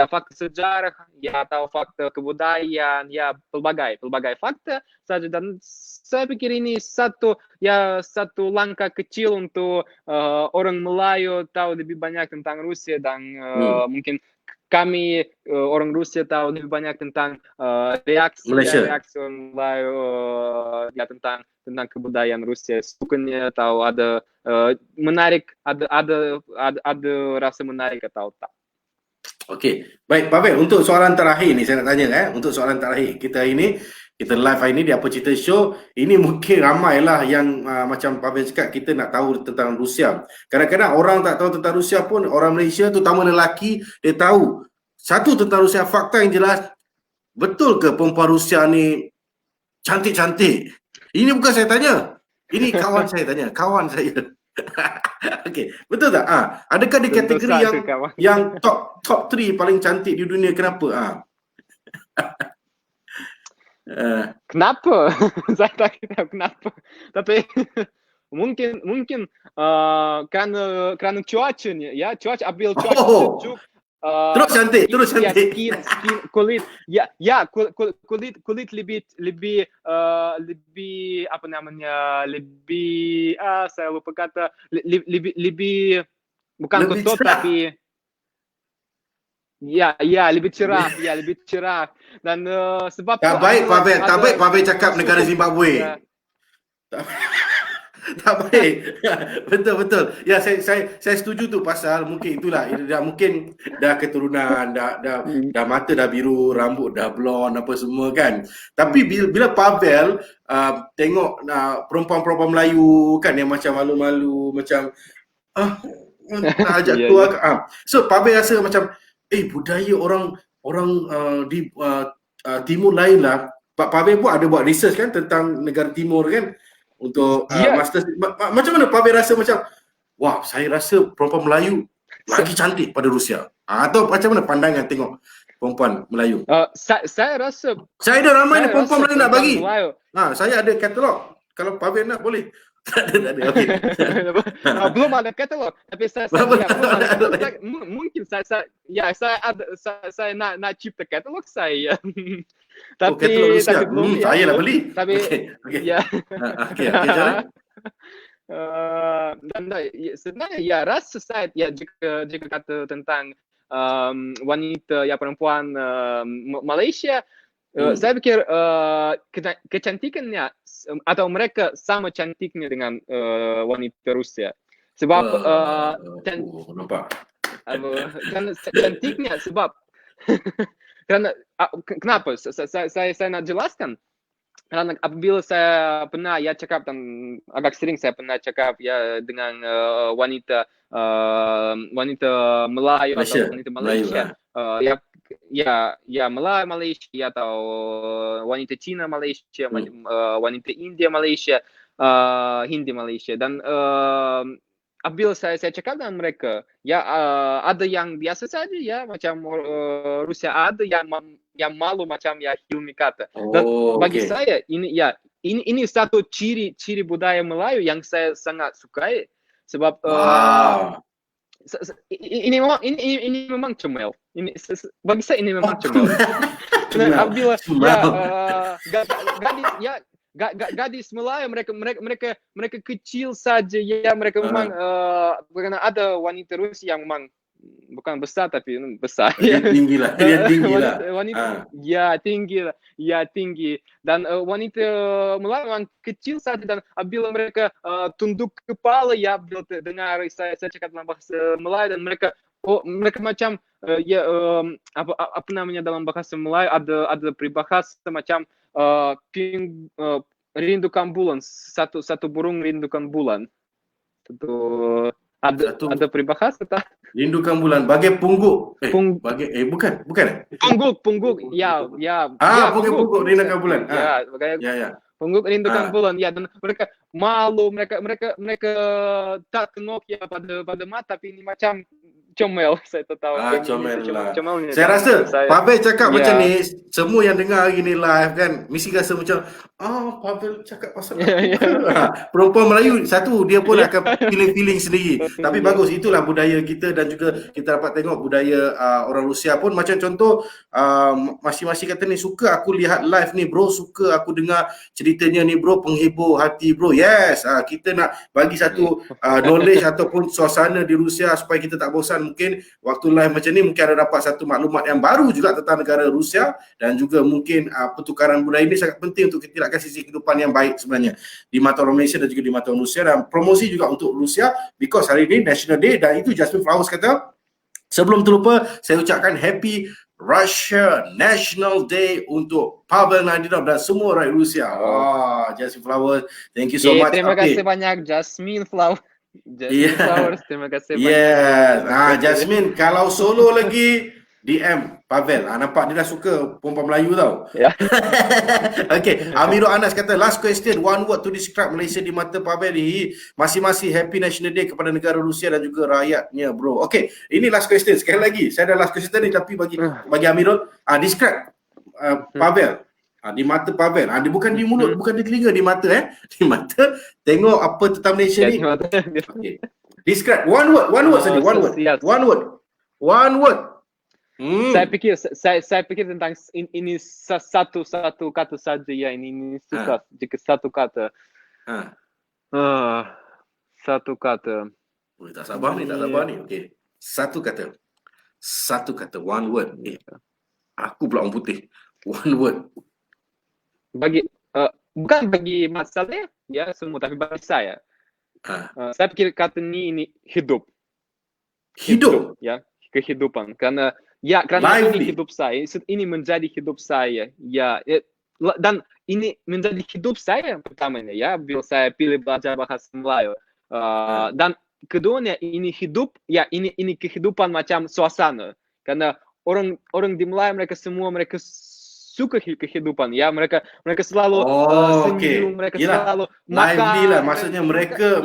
fakta sejarah, ya, atau fakta kebudayaan, ya, pelbagai fakta saja. Dan saya pikir ini satu langkah kecil untuk orang Melayu tahu lebih banyak tentang Rusia dan mungkin kami orang Rusia tahu lebih banyak tentang reaksi orang Melayu ya, tentang kebudayaan Rusia. Bukannya tahu ada menarik, ada rasa menarik atau tak. Okey, baik Pavel, untuk soalan terakhir ni saya nak tanya untuk soalan terakhir kita live hari ni di Apa Cerita Show. Ini mungkin ramailah yang macam Pavel cakap, kita nak tahu tentang Rusia. Kadang-kadang orang tak tahu tentang Rusia pun, orang Malaysia terutama lelaki, dia tahu satu tentang Rusia, fakta yang jelas. Betul ke perempuan Rusia ni cantik-cantik? Ini bukan saya tanya, ini kawan saya tanya, kawan saya. Okey, betul tak? Adakah di kategori yang top 3 paling cantik di dunia? Kenapa? Kenapa? Saya tak tahu kenapa. Tapi mungkin kerana cuacanya, ya, apabila cuaca sejuk, terus cantik. Ya, skin kulit, kulit lebih apa namanya, lebih saya lupa kata, lebih bukan kotor tapi lebih cerah, dan sebab tak baik Pavel cakap negara Zimbabwe. Tak baik. Betul. Ya, saya setuju tu, pasal mungkin itulah mungkin dah keturunan, dah mata dah biru, rambut dah blond apa semua kan. Tapi bila Pavel tengok perempuan-perempuan Melayu kan yang macam malu-malu, macam ajak keluar. So Pavel rasa macam budaya orang di timur lain lah. Pak Pavel pun ada buat research kan tentang negara timur kan, untuk master. Macam mana Pavel rasa macam, wah, saya rasa perempuan Melayu lagi cantik pada Rusia, atau macam mana pandangan tengok perempuan Melayu? Saya rasa saya ada ramai perempuan Melayu nak bagi. Saya ada katalog, kalau Pavel nak boleh. Tak ada. Okay. Belum ada katalog, tapi mungkin saya nak cipta katalog saya. Oh, katalog Rusia. belum ya. Saya lah belum. beli. Tapi Okey. ya. Okey, jalan. Dan sebenarnya ya rasa saya ya jika kata tentang wanita ya perempuan Malaysia, saya pikir kecantikannya atau mereka sama cantiknya dengan wanita Rusia. Sebab nampak. dan cantiknya sebab karena kenapa saya nak jelaskan. Karena apabila saya pernah ya cakap dan agak sering saya pernah cakap ya dengan wanita Melayu Malaysia. atau wanita Malaysia, ya Melayu Malaysia atau wanita Cina Malaysia, wanita India Malaysia, Hindi Malaysia, dan apabila saya cakap dengan mereka, ya ada yang biasa saja ya macam Rusia, ada yang malu macam ya Hilmi kata. Dan bagi saya ini satu ciri budaya Melayu yang saya sangat sukai, sebab ini memang comel. Bagi saya ini memang comel. Apabila gadis Melayu mereka kecil saja ya, mereka memang karena ada wanita Rusia yang memang bukan besar tapi besar. Tinggi lah. Wanita tinggi. Dan wanita Melayu memang kecil saja, dan apabila mereka tunduk kepala ya, bila dengar saya cakap dalam bahasa Melayu, dan mereka macam apa namanya dalam bahasa Melayu ada peribahasa macam rindukan bulan, satu burung rindukan bulan. Ada peribahasa tak? Rindukan bulan bagai pungguk. Bukan. Pungguk. Ya. Pungguk rindukan bulan. Bagai Ya. pungguk rindukan bulan. Ya, dan mereka malu, mereka tak tengok ya pada mata, tapi ini macam comel. Saya tak tahu. Comel lah. Comelnya. Saya rasa Pavel cakap macam ni, semua yang dengar hari ni live kan, mesti rasa macam Pavel cakap pasal perempuan Melayu satu, dia pun akan feeling sendiri. Tapi bagus, itulah budaya kita, dan juga kita dapat tengok budaya orang Rusia pun. Macam contoh masing-masing kata ni, suka aku lihat live ni bro, suka aku dengar ceritanya ni bro, penghibur hati bro. Yes, kita nak bagi satu knowledge ataupun suasana di Rusia supaya kita tak bosan. Mungkin waktu live macam ni mungkin ada dapat satu maklumat yang baru juga tentang negara Rusia, dan juga mungkin pertukaran budaya ini sangat penting untuk kita dapatkan sisi kehidupan yang baik sebenarnya di mata orang Malaysia dan juga di mata orang Rusia, dan promosi juga untuk Rusia because hari ini National Day. Dan itu Jasmine Flowers kata. Sebelum terlupa, saya ucapkan Happy Russia National Day untuk Pavel Nadinov dan semua rakyat Rusia. Jasmine Flowers, thank you so much. Terima kasih banyak Jasmine Flowers. Flowers, terima kasih banyak. Yes. Jasmine, kalau solo lagi DM Pavel. Nampak dia dah suka perempuan Melayu tau. Ya. Okay, Amirul Anas kata, last question, one word to describe Malaysia di mata Pavel ni. Masing-masing Happy National Day kepada negara Rusia dan juga rakyatnya bro. Okay, ini last question. Sekali lagi, saya dah last question ni, tapi bagi Amirul, describe Pavel. Di mata Pavel. Dia bukan di mulut, bukan di telinga, di mata Di mata. Tengok apa tentang Malaysia ni. Okay. Describe one word saja, one word. Saya pikir tentang ini satu kata saja ya, ini susah jika satu kata. Satu kata. Tak sabar ni. Okey. Satu kata, one word. Aku pula orang putih. One word. Bukan bagi masalah ya semua, tapi bagi saya. Saya pikir kata ini hidup. Ya, kehidupan. Karena ini hidup saya, ini menjadi hidup saya. Ya, dan ini menjadi hidup saya pertamanya ya, bila saya pilih belajar bahasa Melayu. Dan keduanya ini hidup, ya ini kehidupan macam suasana. Karena orang di Melayu mereka suka kehidupan ya, mereka selalu senyum, mereka selalu makan. Lively lah, maksudnya mereka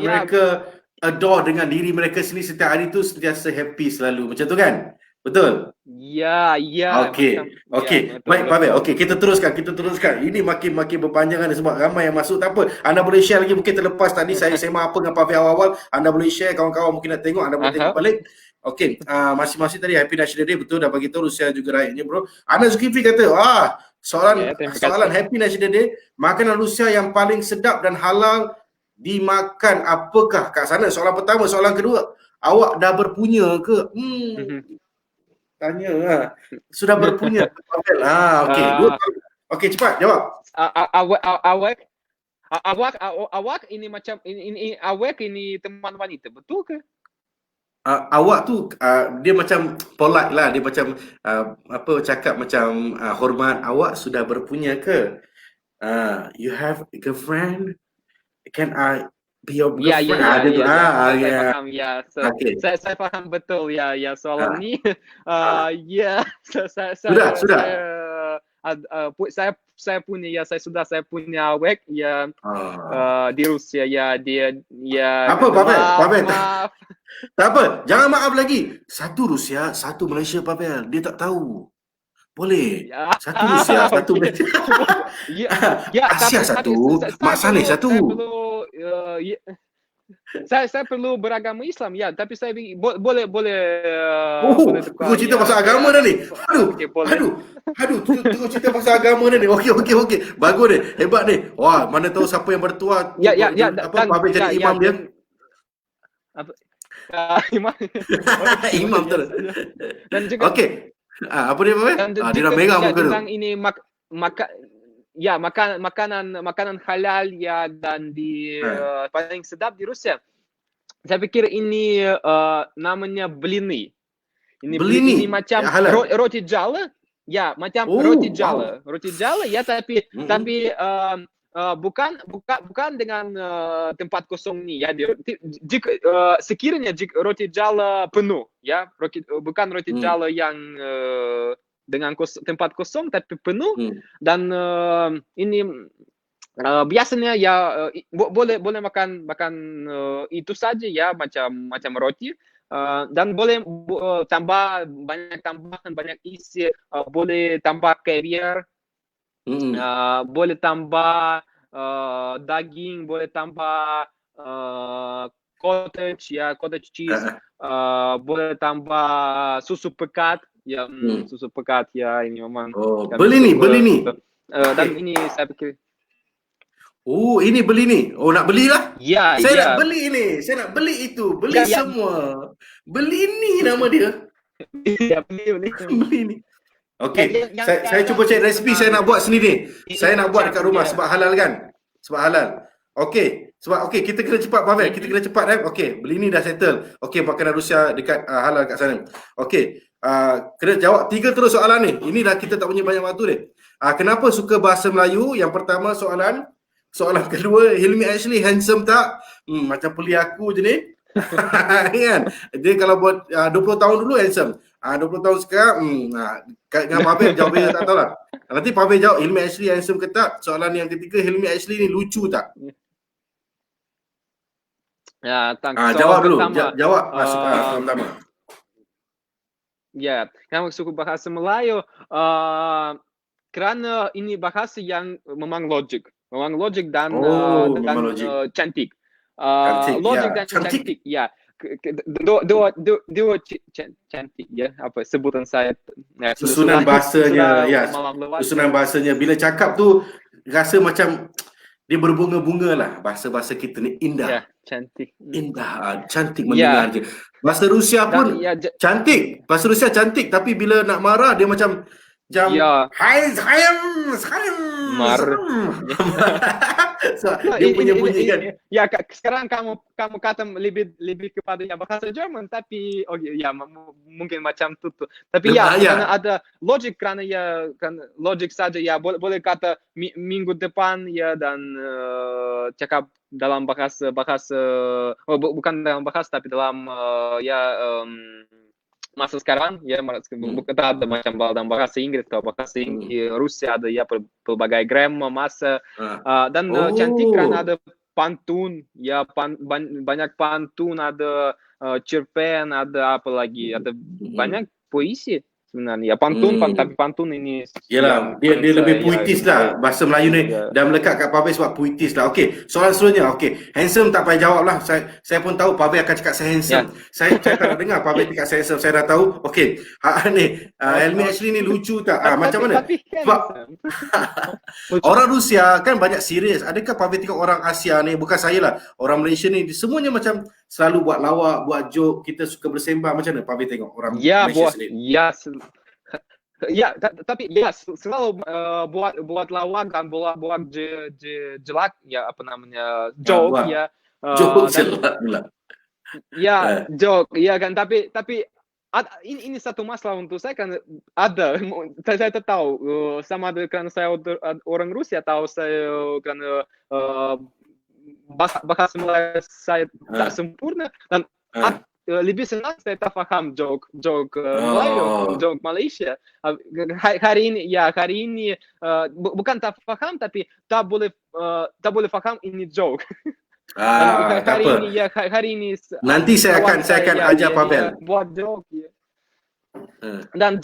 adore dengan diri mereka sendiri setiap hari tu, sentiasa happy selalu. Macam tu kan? Betul? Ya. Okey. Baik Pavel. Okey, kita teruskan. Ini makin berpanjangan sebab ramai yang masuk. Tak apa. Anda boleh share lagi, mungkin terlepas tadi saya sembang apa dengan Pavel awal-awal. Anda boleh share, kawan-kawan mungkin nak tengok, anda boleh tengok balik. Okey, masing-masing tadi Happy National Day, betul dah bagi tahu Rusia juga rakyatnya bro. Ana Zulkifli kata, Soalan Ya, terima soalan kasih. Happy National Day, makanan Rusia yang paling sedap dan halal dimakan apakah kat sana? Soalan pertama, soalan kedua, awak dah berpunya ke? Tanya lah. Sudah berpunya ke Pavel? Okey, dua Ah, kali. Okey, cepat jawab. awak ini macam ini awak ini teman wanita, betul ke? Awak tu dia macam polite lah, dia macam apa cakap macam hormat, awak sudah berpunya ke? You have a girlfriend? Can I be your Ya, girlfriend? ya, Dia tu. ya, ya. Saya Ya. paham ya. Okey. Saya paham betul ya, ya soalan Ah. ni. Ya, saya Sudah. saya punya ya, saya punya awak ya di Rusia ya, dia ya. Apa, Pavel? Maaf. Tak apa, jangan maaf lagi. Satu Rusia, satu Malaysia, Pavel. Dia tak tahu. Boleh. Ya. Satu Rusia, satu Okey. Malaysia. Ya, Asia satu, Mak Saleh satu. Saya perlu beragama Islam ya, tapi saya boleh Tunggu cerita pasal agama dah ni. Okey, boleh. Aduh, tunggu cerita pasal agama dah ni. Okey. Bagus ni. Hebat ni. Wah, mana tahu siapa yang bertuah. Ya, Pavel jadi imam dia. Imam. Imam terus. Dan juga Okey. Apa dia, Pavel? Dia dah merah muka tu. tentang ini makanan halal ya, dan paling sedap di Rusia. Saya pikir ini namanya blini. Blini? Ini macam Ya, halal. roti jala. Ya, macam Oh, roti wow. jala. Roti jala ya, tapi bukan dengan tempat kosong ni ya. Jika sekiranya roti jala penuh ya, bukan roti jala yang dengan tempat kosong tapi penuh, dan ini biasanya ya boleh makan itu saja ya, macam roti, dan boleh tambah banyak isi, boleh tambah caviar, boleh tambah daging, boleh tambah cottage cheese, boleh tambah susu pekat ya, susu pekat ya, ini memang beli ni. Dan ini saya pikir ini beli ni. Nak belilah. ya, Saya ya. nak beli ni. Saya nak beli itu. Beli Ya. semua. Beli ni nama dia. Ya, beli. Beli ni. Okey. Yang- Saya cuba cari resipi, saya nak buat sendiri. Saya nak buat dekat rumah Ya. sebab halal kan? Sebab halal. Okey. Kita kena cepat, Pavel. Kita kena cepat kan? Okey, beli ni dah settle. Okey, makanan Rusia dekat halal kat sana. Okey. Kena jawab 3 terus soalan ni. Ini dah kita tak punya banyak waktu ni. Kenapa suka bahasa Melayu? Yang pertama soalan kedua, Hilmi Ashley handsome tak? Macam peli aku je ni. Kan? Dia kalau buat 20 tahun dulu handsome. 20 tahun sekarang dengan Pavel jawab dia tak tahu lah. Nanti Pavel jawab Hilmi Ashley handsome ke tak? Soalan yang ketiga, Hilmi Ashley ni lucu tak? Ya, Jawab dulu. pertama. Jawab soalan pertama. Ya, kamu suka bahasa Melayu kerana ini bahasa yang memang logik dan memang logik. cantik. Cantik, Logik ya. dan Cantik. cantik. Ya. Dua cantik ya, apa sebutan saya ya, Susunan bahasanya, ya. malam lewat. Susunan bahasanya bila cakap tu rasa macam dia berbunga-bunga lah. Bahasa kita ni indah. Ya, cantik. Indah, cantik Ya. mendengar je. Bahasa Rusia pun Dan, ya, cantik. Bahasa Rusia cantik tapi bila nak marah dia macam Ya. hai Mar. so, dia punya bunyi kan. Ya, sekarang kamu kata lebih kepada ya bahasa Jerman, tapi ya mungkin macam itu. Tapi ya, karena ada logik, karena ya kan logik saja ya, boleh kata minggu depan ya, dan cakap dalam bahasa bukan dalam bahasa tapi dalam masa sekarang ya, bukan ada macam dalam bahasa Inggris atau bahasa Rusia ada ya pelbagai grammar masa, dan cantik karena ada pantun ya, banyak pantun, ada cerpen, ada apa lagi, ada banyak puisi sebenarnya. Ya pantun, tapi pantun ini Yelah, yang dia lebih saya, puitis ya, lah. Bahasa Melayu ni ya. dah melekat kat Pavel sebab puitis lah. Okey, soalan seterusnya. Okey, handsome tak payah jawab lah. Saya pun tahu Pavel akan cakap saya handsome. Saya tak nak dengar Pavel cakap saya handsome. Saya dah tahu. Okey, ni Helmi actually ni lucu tak? Macam mana? Tapi Sebab orang Rusia kan banyak serius. Adakah Pavel tengok orang Asia ni, bukan saya lah, orang Malaysia ni semuanya macam selalu buat lawak, buat joke, kita suka bersembang. Macam mana Pavel tengok orang ya Malaysia buat sendiri? ya tapi ya selalu buat lawak dan buat jelak ya apa namanya joke buat ya joke dan jelak pula. ya joke ya kan tapi ini satu masalah untuk saya kan ada saya tak tahu sama ada karena saya orang Rusia atau saya karena bahasa Melayu saya tak sempurna dan lebih senang saya tak faham joke Melayu, joke Malaysia. Hari ini bukan tak faham tapi tak boleh faham ini joke. Tak apa. Hari ini Nanti saya akan ajar Pavel. Buat joke ya. Dan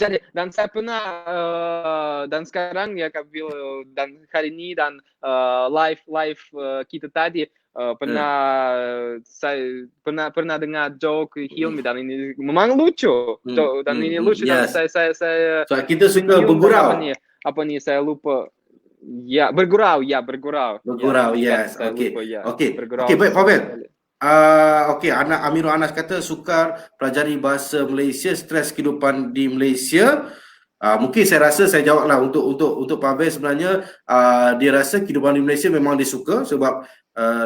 saya pernah dan sekarang ya Kabil dan hari ini dan live kita tadi saya pernah dengar joke Hilmi dan ini memang lucu dan ini lucu dan saya so, kita suka bergurau. Apa nih saya lupa ya bergurau yes. Okey bergurau. Okey baik Pavel. Okey, Amirul Anas kata sukar pelajari bahasa Malaysia, stres kehidupan di Malaysia. Mungkin saya rasa saya jawablah untuk Pavel sebenarnya dia rasa kehidupan di Malaysia memang dia suka sebab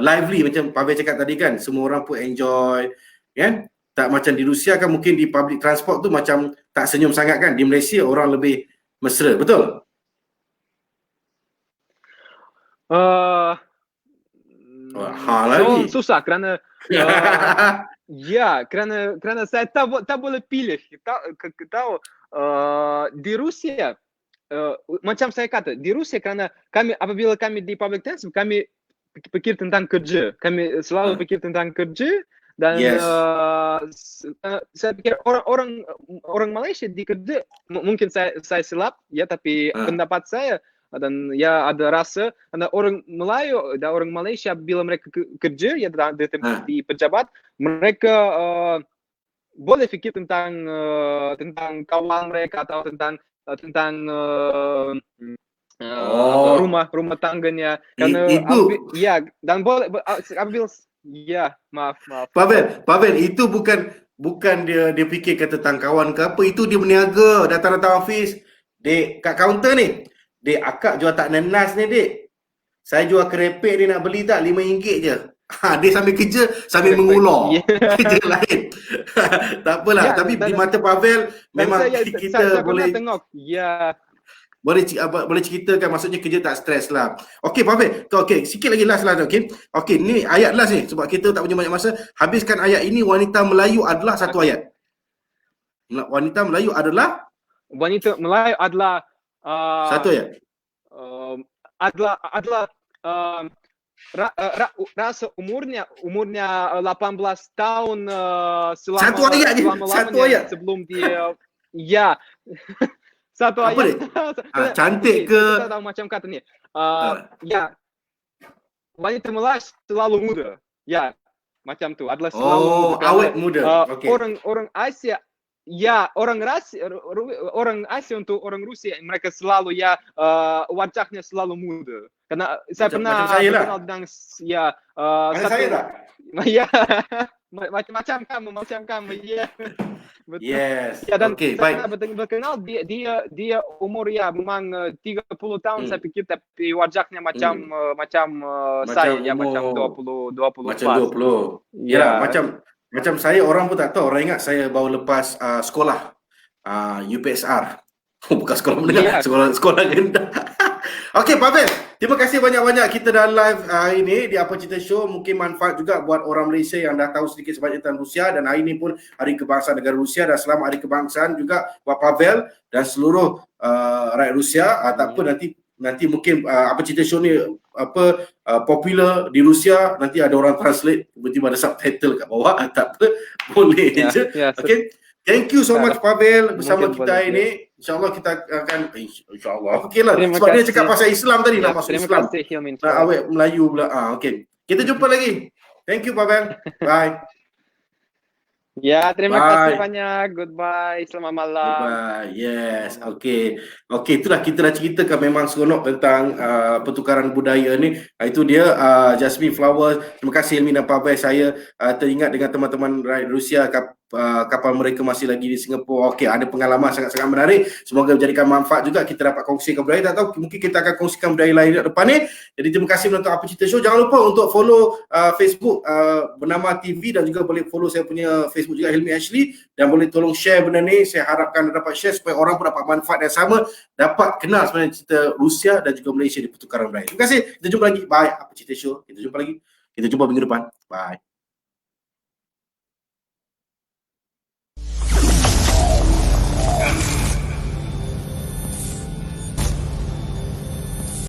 lively macam Pavel cakap tadi kan, semua orang pun enjoy kan. Tak macam di Rusia kan mungkin di public transport tu macam tak senyum sangat kan. Di Malaysia orang lebih mesra, betul? Lagi. Susah kerana kerana saya tak boleh pilih. Tahu di Rusia macam saya kata di Rusia kerana apabila kami di public transport kami pikir tentang kerja. Kami selalu pikir tentang kerja dan saya pikir orang Malaysia di kerja mungkin saya silap ya tapi pendapat saya dan ya ada rasa dan orang Melayu dan orang Malaysia bila mereka kerja ya di pejabat mereka boleh fikir tentang kawan mereka atau tentang rumah tangganya karena dan boleh ambil maaf Pavel itu bukan dia fikirkan tentang kawan ke apa, itu dia berniaga datang office dek kat kaunter ni dek akak jual tak nanas ni dek, saya jual kerepek ni nak beli tak RM5 je. Dia sambil kerja sambil mengulur kerja lain. Tak apalah tapi di mata Pavel memang kita boleh tengok boleh ceritakan maksudnya kerja tak stres lah. Okey Pavel, okey sikit lagi last okey ni ayat last ni sebab kita tak punya banyak masa. Habiskan ayat ini. Wanita Melayu adalah satu ayat. Wanita Melayu adalah satu ayat. Adalah rasa umurnya 18 tahun satu ayat je, satu ayat sebelum dia satu ayat. Cantik ke? Kita tahu macam kata ni. Wanita Melayu selalu muda. Ya, macam tu. Adalah selalu muda. Awet muda. Okay. Orang Asia, orang Asia untuk orang Rusia mereka selalu wajahnya selalu muda. Karena saya pernah kenal dengan saya tak? Ya. Macam kamu ya. Betul. Yes. Ya, dan saya berkenal dia umur memang 30 tahun saya pikir tapi wajahnya macam saya macam 20 macam 20. Ya, macam saya orang pun tak tahu, orang ingat saya baru lepas sekolah UPSR. Bukan sekolah menengah, sekolah rendah. Okey Pavel, terima kasih banyak-banyak kita dah live ini di Apa Cerita Show. Mungkin manfaat juga buat orang Malaysia yang dah tahu sedikit sebanyak tentang Rusia dan hari ini pun Hari Kebangsaan Negara Rusia dan selamat Hari Kebangsaan juga buat Pavel dan seluruh rakyat Rusia. Tak apa nanti mungkin Apa Cerita Show ni popular di Rusia, nanti ada orang translate tiba-tiba ada subtitle kat bawah. Tak apa, boleh je. Okey. Thank you so much Pavel bersama Mungkin kita boleh, ini. InsyaAllah kita akan insyaAllah. Okeylah. Terima Sebab dia kasih. cakap pasal Islam tadi nak masuk Terima Islam. kasih Hilmin. Nak awet Melayu pula. Okey. Kita jumpa lagi. Thank you Pavel. Bye. Ya, terima Bye. kasih banyak. Goodbye. Selamat malam. Bye. Yes. Okey. Okey, itulah kita dah ceritakan memang seronok tentang pertukaran budaya ni. Itu dia Jasmine Flowers. Terima kasih Hilmi dan Pavel. Saya teringat dengan teman-teman rakyat Rusia, kapal mereka masih lagi di Singapura. Okey, ada pengalaman sangat-sangat menarik. Semoga menjadikan manfaat juga. Kita dapat kongsikan budaya. Tak tahu, mungkin kita akan kongsikan budaya lain depan ni. Jadi terima kasih menonton Apa Cerita Show. Jangan lupa untuk follow Facebook Bernama TV dan juga boleh follow saya punya Facebook juga Hilmi Ashley, dan boleh tolong share benda ni. Saya harapkan dapat share supaya orang pun dapat manfaat yang sama, dapat kenal sebenarnya cerita Rusia dan juga Malaysia di pertukaran budaya. Terima kasih. Kita jumpa lagi. Bye. Apa Cerita Show. Kita jumpa lagi. Kita jumpa minggu depan. Bye.